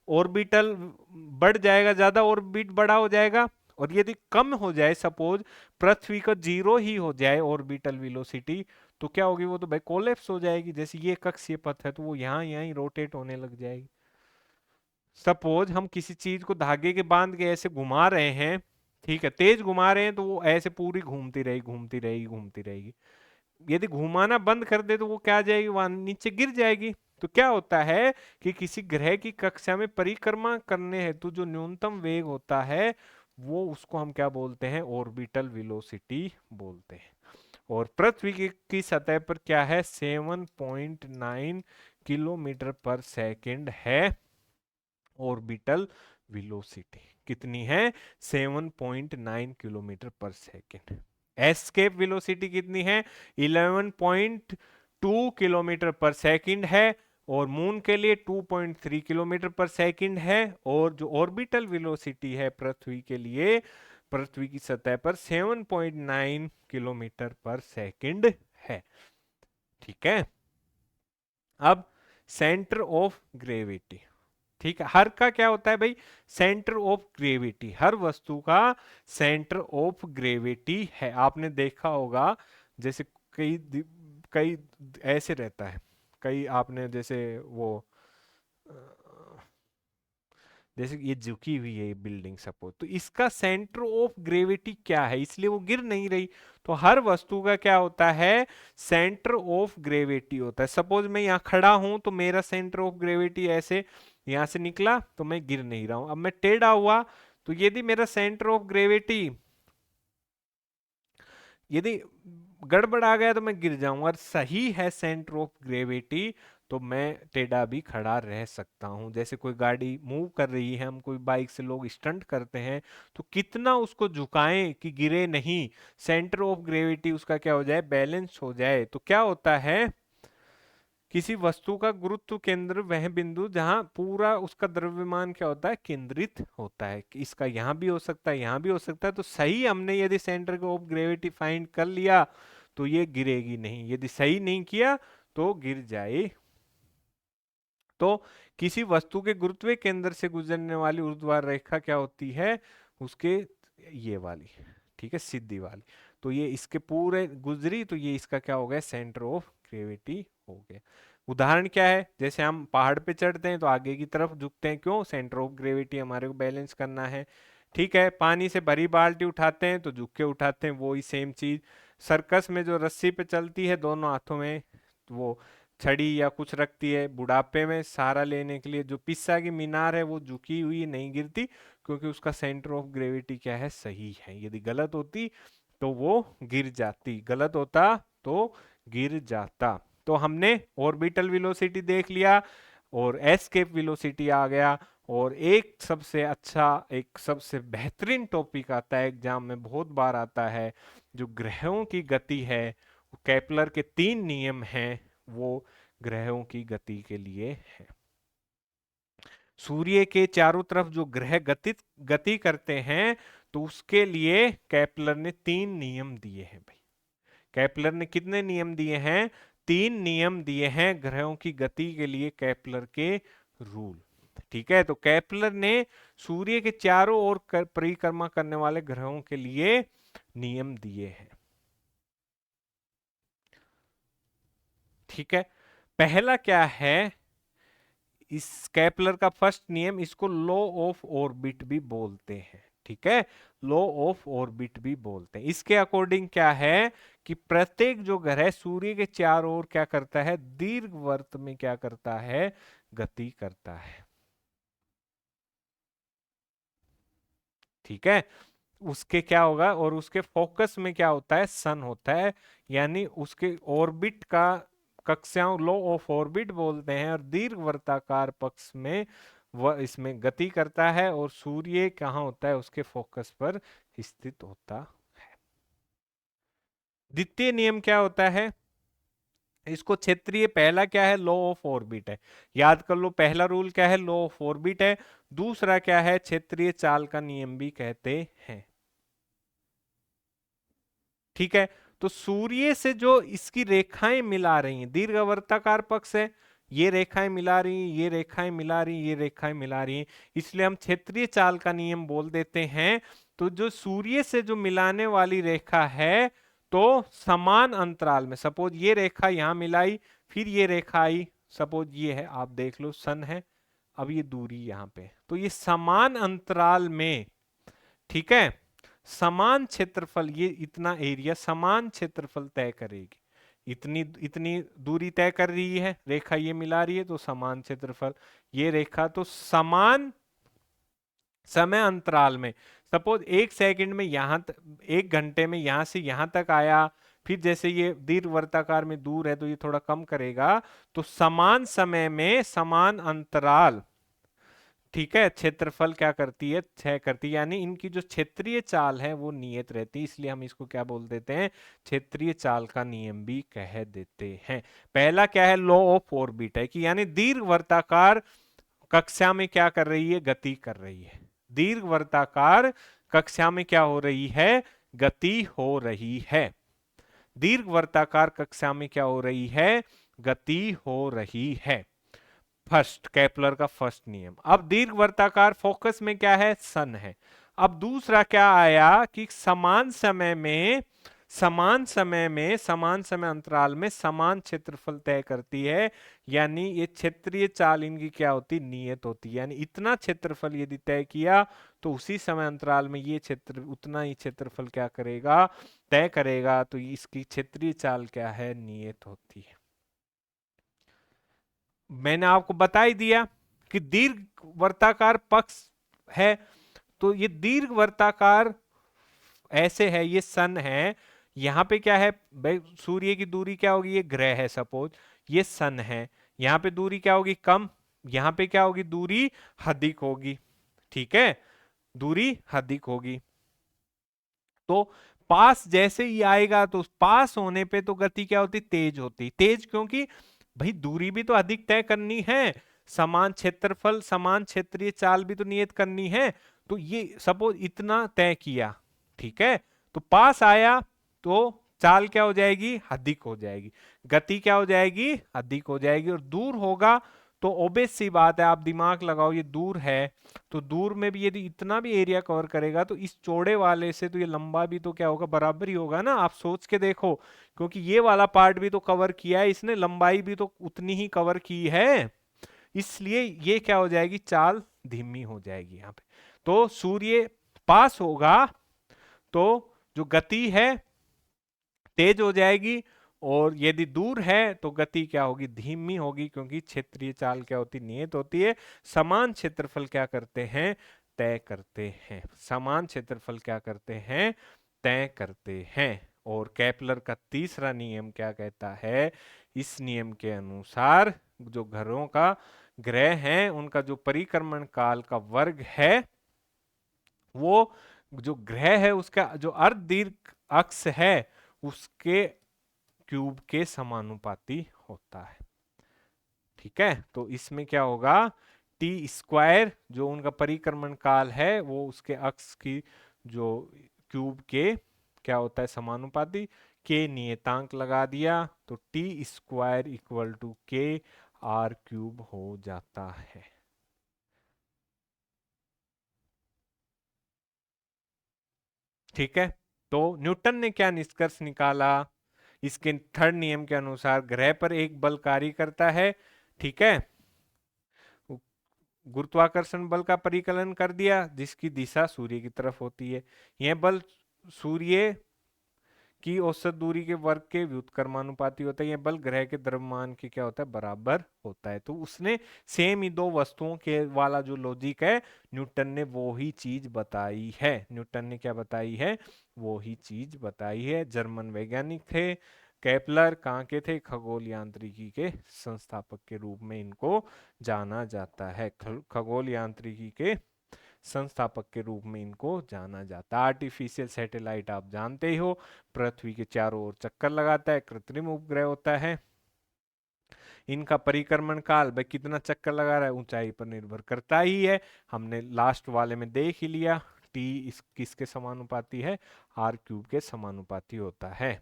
ऑर्बिटल बढ़ जाएगा, ज्यादा ऑर्बिट बड़ा हो जाएगा, और यदि कम हो जाए, सपोज पृथ्वी का जीरो ही हो जाए ऑर्बिटल वेलोसिटी, तो क्या होगी, वो तो भाई कोलेप्स हो जाएगी। जैसे ये कक्षीय पथ है तो वो यहाँ यहाँ ही रोटेट होने लग जाएगी। सपोज हम किसी चीज को धागे के बांध के ऐसे घुमा रहे हैं, ठीक है, तेज घुमा रहे हैं, तो वो ऐसे पूरी घूमती रहेगी, घूमती रहेगी, घूमती रहेगी। यदि घुमाना बंद कर दे तो वो क्या आ जाएगी, वहां नीचे गिर जाएगी। तो क्या होता है कि किसी ग्रह की कक्षा में परिक्रमा करने हेतु जो न्यूनतम वेग होता है, वो उसको हम क्या बोलते हैं, ऑर्बिटल वेलोसिटी बोलते हैं। और पृथ्वी की सतह पर क्या है, 7.9 किलोमीटर पर सेकंड है ऑर्बिटल वेलोसिटी। कितनी है, 7.9 किलोमीटर पर सेकंड। एस्केप वेलोसिटी कितनी है, 11.2 किलोमीटर पर सेकंड है, और मून के लिए 2.3 किलोमीटर पर सेकंड है। और जो ऑर्बिटल वेलोसिटी है पृथ्वी के लिए, पृथ्वी की सतह पर 7.9 किलोमीटर पर सेकंड है। ठीक है, अब सेंटर ऑफ ग्रेविटी, ठीक है, हर का क्या होता है भाई, सेंटर ऑफ ग्रेविटी, हर वस्तु का सेंटर ऑफ ग्रेविटी है। आपने देखा होगा, जैसे कई ऐसे रहता है, कई आपने जैसे वो अ, जैसे ये झुकी हुई है ये बिल्डिंग सपोज, तो इसका सेंटर ऑफ ग्रेविटी क्या है, इसलिए वो गिर नहीं रही। तो हर वस्तु का क्या होता है, सेंटर ऑफ ग्रेविटी होता है। सपोज मैं यहाँ खड़ा हूं तो मेरा सेंटर ऑफ ग्रेविटी ऐसे यहां से निकला, तो मैं गिर नहीं रहा हूं। अब मैं टेढ़ा हुआ, तो यदि मेरा सेंटर ऑफ ग्रेविटी यदि गड़बड़ आ गया तो मैं गिर जाऊंगा, और सही है सेंटर ऑफ ग्रेविटी, तो मैं टेढ़ा भी खड़ा रह सकता हूं। जैसे कोई गाड़ी मूव कर रही है, हम कोई बाइक से लोग स्टंट करते हैं, तो कितना उसको झुकाएं कि गिरे नहीं, सेंटर ऑफ ग्रेविटी उसका क्या हो जाए, बैलेंस हो जाए। तो क्या होता है, किसी वस्तु का गुरुत्व केंद्र वह बिंदु जहां पूरा उसका द्रव्यमान क्या होता है, केंद्रित होता है। कि इसका यहां भी हो सकता है, यहां भी हो सकता है, तो सही हमने यदि सेंटर ऑफ ग्रेविटी फाइंड कर लिया तो ये गिरेगी नहीं, यदि सही नहीं किया तो गिर जाए। तो किसी वस्तु के गुरुत्वीय केंद्र से गुजरने वाली ऊर्ध्वाधर रेखा क्या होती है, उसके ये वाली, ठीक है, सीधी वाली, तो ये इसके पूरे गुजरी, तो ये इसका क्या हो गया, सेंटर ऑफ ग्रेविटी हो गया। उदाहरण क्या है, जैसे हम पहाड़ पे चढ़ते हैं तो आगे की तरफ झुकते हैं, क्यों, सेंटर ऑफ ग्रेविटी हमारे को बैलेंस करना है। ठीक है, पानी से भरी बाल्टी उठाते हैं तो झुक के उठाते हैं, वो ही सेम चीज। सर्कस में जो रस्सी पे चलती है दोनों हाथों में, तो वो छड़ी या कुछ रखती है, बुढ़ापे में सहारा लेने के लिए। जो पिस्सा की मीनार है वो झुकी हुई नहीं गिरती, क्योंकि उसका सेंटर ऑफ ग्रेविटी क्या है, सही है। यदि गलत होती तो वो गिर जाती, गलत होता तो गिर जाता। तो हमने ऑर्बिटल वेलोसिटी देख लिया और एस्केप वेलोसिटी आ गया। और एक सबसे अच्छा, एक सबसे बेहतरीन टॉपिक आता है एग्जाम में, बहुत बार आता है, जो ग्रहों की गति है। केपलर के 3 नियम हैं, वो ग्रहों की गति के लिए है। सूर्य के चारों तरफ जो ग्रह गति करते हैं, तो उसके लिए केपलर ने 3 नियम दिए हैं भाई। केपलर ने कितने नियम दिए हैं? 3 नियम दिए हैं ग्रहों की गति के लिए, केपलर के रूल। ठीक है, तो केपलर ने सूर्य के चारों ओर परिक्रमा करने वाले ग्रहों के लिए नियम दिए हैं। ठीक है, पहला क्या है, इस केपलर का फर्स्ट नियम, इसको लॉ ऑफ ऑर्बिट भी बोलते हैं। ठीक है, लॉ ऑफ ऑर्बिट भी बोलते हैं। इसके अकॉर्डिंग क्या है कि प्रत्येक जो ग्रह सूर्य के चारों ओर क्या करता है, दीर्घवृत्त में क्या करता है, गति करता है। ठीक है, उसके क्या होगा, और उसके फोकस में क्या होता है, सन होता है। यानी उसके ऑर्बिट का कक्षाओं लॉ ऑफ ऑर्बिट बोलते हैं, और दीर्घवृत्ताकार पक्ष में वह इसमें गति करता है, और सूर्य कहाँ होता है, उसके फोकस पर स्थित होता है। द्वितीय नियम क्या होता है, इसको क्षेत्रीय, पहला क्या है, लॉ ऑफ ऑर्बिट है, याद कर लो। पहला रूल क्या है, लॉ ऑफ ऑर्बिट है। दूसरा क्या है, क्षेत्रीय चाल का नियम भी कहते हैं। ठीक है, तो सूर्य से जो इसकी रेखाएं मिला रही हैं, दीर्घवृत्ताकार पक्ष है, ये रेखाएं मिला रही हैं, ये रेखाएं मिला रही हैं, ये रेखाएं मिला रही हैं, इसलिए हम क्षेत्रीय चाल का नियम बोल देते हैं। तो जो सूर्य से जो मिलाने वाली रेखा है, तो समान अंतराल में, सपोज ये रेखा यहां मिलाई, फिर ये रेखा आई, सपोज ये है, आप देख लो सन है, अब ये दूरी यहां पे, तो ये समान अंतराल में, ठीक है, समान क्षेत्रफल, ये इतना एरिया समान क्षेत्रफल तय करेगी। इतनी इतनी दूरी तय कर रही है रेखा, ये मिला रही है, तो समान क्षेत्रफल। ये रेखा तो समान समय अंतराल में, सपोज 1 सेकंड में यहां 1 घंटे में यहां से यहां तक आया, फिर जैसे ये दीर्घवृत्ताकार में दूर है तो ये थोड़ा कम करेगा, तो समान समय में समान अंतराल, ठीक है, क्षेत्रफल क्या करती है, क्षय करती है। यानी इनकी जो क्षेत्रीय चाल है वो नियत रहती है, इसलिए हम इसको क्या बोल देते हैं, क्षेत्रीय चाल का नियम भी कह देते हैं। पहला क्या है, लॉ ऑफ ऑर्बिट है, कि यानी दीर्घवृत्ताकार कक्षा में क्या कर रही है, गति कर रही है। दीर्घवृत्ताकार कक्षा में क्या हो रही है, गति हो रही है। दीर्घवृत्ताकार कक्षा में क्या हो रही है, गति हो रही है। फर्स्ट, केपलर का फर्स्ट नियम। अब दीर्घवृत्ताकार फोकस में क्या है, सन है। अब दूसरा क्या आया कि समान समय में, समान समय अंतराल में समान क्षेत्रफल तय करती है। यानी ये क्षेत्रीय चाल इनकी क्या होती, नियत होती है। यानी इतना क्षेत्रफल यदि तय किया, तो उसी समय अंतराल में ये क्षेत्र उतना ही क्षेत्रफल क्या करेगा, तय करेगा। तो इसकी क्षेत्रीय चाल क्या है, नियत होती है। मैंने आपको बता ही दिया कि दीर्घ वर्ताकार पक्ष है, तो ये दीर्घ वर्ताकार ऐसे है, ये सन है, यहां पे क्या है भाई, सूर्य की दूरी क्या होगी, ये ग्रह है सपोज, ये सन है, यहां पे दूरी क्या होगी, कम, यहां पे क्या होगी, दूरी अधिक होगी। ठीक है, दूरी अधिक होगी। तो पास जैसे ही आएगा, तो पास होने पे तो गति क्या होती, तेज होती। तेज क्योंकि भाई दूरी भी तो अधिक तय करनी है, समान क्षेत्रफल समान क्षेत्रीय चाल भी तो नियत करनी है। तो ये सपोज इतना तय किया, ठीक है, तो पास आया तो चाल क्या हो जाएगी, अधिक हो जाएगी, गति क्या हो जाएगी, अधिक हो जाएगी। और दूर होगा तो ओबेस सी बात है, आप दिमाग लगाओ, ये दूर है, तो दूर में भी यदि इतना भी एरिया कवर करेगा, तो इस चौड़े वाले से तो ये लंबा भी तो क्या होगा, बराबर ही होगा ना। आप सोच के देखो, क्योंकि ये वाला पार्ट भी तो कवर किया है इसने, लंबाई भी तो उतनी ही कवर की है, इसलिए ये क्या हो जाएगी, चाल धीमी हो जाएगी यहाँ पे। तो सूर्य पास होगा तो जो गति है तेज हो जाएगी, और यदि दूर है तो गति क्या होगी, धीमी होगी, क्योंकि क्षेत्रीय चाल क्या होती, नियत होती है। समान क्षेत्रफल क्या करते हैं, तय करते हैं। समान क्षेत्रफल क्या करते हैं, तय करते हैं। और केपलर का तीसरा नियम क्या कहता है, इस नियम के अनुसार जो घरों का ग्रह हैं उनका जो परिक्रमण काल का वर्ग है वो जो ग्रह है उसका जो अर्ध दीर्घ अक्ष है उसके क्यूब के समानुपाती होता है। ठीक है, तो इसमें क्या होगा, टी स्क्वायर जो उनका परिक्रमण काल है वो उसके अक्ष की जो क्यूब के क्या होता है, समानुपाती। के नियतांक लगा दिया तो टी स्क्वायर इक्वल टू के आर क्यूब हो जाता है। ठीक है, तो न्यूटन ने क्या निष्कर्ष निकाला, इसके थर्ड नियम के अनुसार ग्रह पर एक बल कार्य करता है। ठीक है, गुरुत्वाकर्षण बल का परिकलन कर दिया जिसकी दिशा सूर्य की तरफ होती है। यह बल सूर्य की औसत दूरी के वर्ग के व्युत्क्रमानुपाती होता है। यह बल ग्रह के द्रव्यमान के क्या होता है, बराबर होता है। तो उसने सेम ही दो वस्तुओं के वाला जो लॉजिक है न्यूटन ने वो ही चीज बताई है। न्यूटन ने क्या बताई है, वो ही चीज बताई है। जर्मन वैज्ञानिक थे केपलर, कहाँ के थे, खगोल यांत्रिकी के संस्थापक के रूप में इनको जाना जाता है। खगोल यांत्रिकी के संस्थापक के रूप में इनको जाना जाता है। आर्टिफिशियल सैटेलाइट आप जानते ही हो, पृथ्वी के चारों ओर चक्कर लगाता है, कृत्रिम उपग्रह होता है। इनका परिक्रमण काल भाई कितना चक्कर लगा रहा है ऊंचाई पर निर्भर करता ही है, हमने लास्ट वाले में देख ही लिया। टी इस किसके समानुपाती है, आर क्यूब के समानुपाती होता है।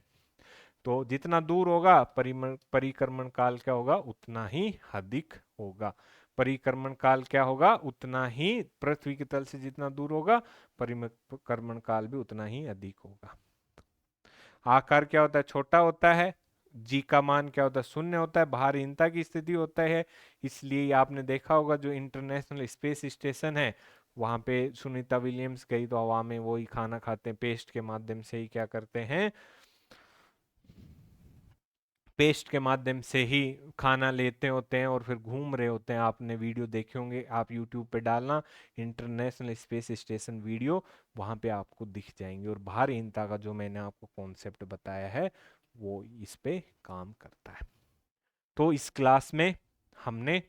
तो जितना दूर होगा परिक्रमण काल क्या होगा, उतना ही अधिक होगा। परिक्रमण काल क्या होगा, उतना ही, पृथ्वी की तल से जितना दूर होगा परिक्रमण काल भी उतना ही अधिक होगा। आकार क्या होता है, छोटा होता है। जी का मान क्या होता है, शून्य होता है, भारहीनता की स्थिति होता है। इसलिए आपने देखा होगा जो इंटरनेशनल स्पेस स्टेशन है वहां पे सुनीता विलियम्स गई तो हवा में वो ही खाना खाते हैं, पेस्ट के माध्यम से ही क्या करते हैं, पेस्ट के माध्यम से ही खाना लेते होते हैं और फिर घूम रहे होते हैं। आपने वीडियो देखे होंगे, आप यूट्यूब पे डालना इंटरनेशनल स्पेस स्टेशन वीडियो, वहां पे आपको दिख जाएंगे। और भारहीनता का जो मैंने आपको कॉन्सेप्ट बताया है वो इस पे काम करता है। तो इस क्लास में हमने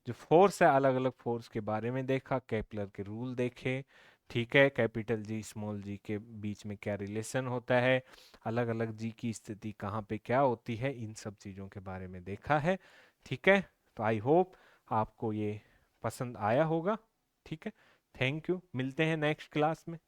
जो फोर्स है अलग अलग फोर्स के बारे में देखा, केपलर के रूल देखे। ठीक है, कैपिटल जी स्मॉल जी के बीच में क्या रिलेशन होता है, अलग अलग जी की स्थिति कहाँ पे क्या होती है, इन सब चीज़ों के बारे में देखा है। ठीक है, तो आई होप आपको ये पसंद आया होगा। ठीक है, थैंक यू, मिलते हैं नेक्स्ट क्लास में।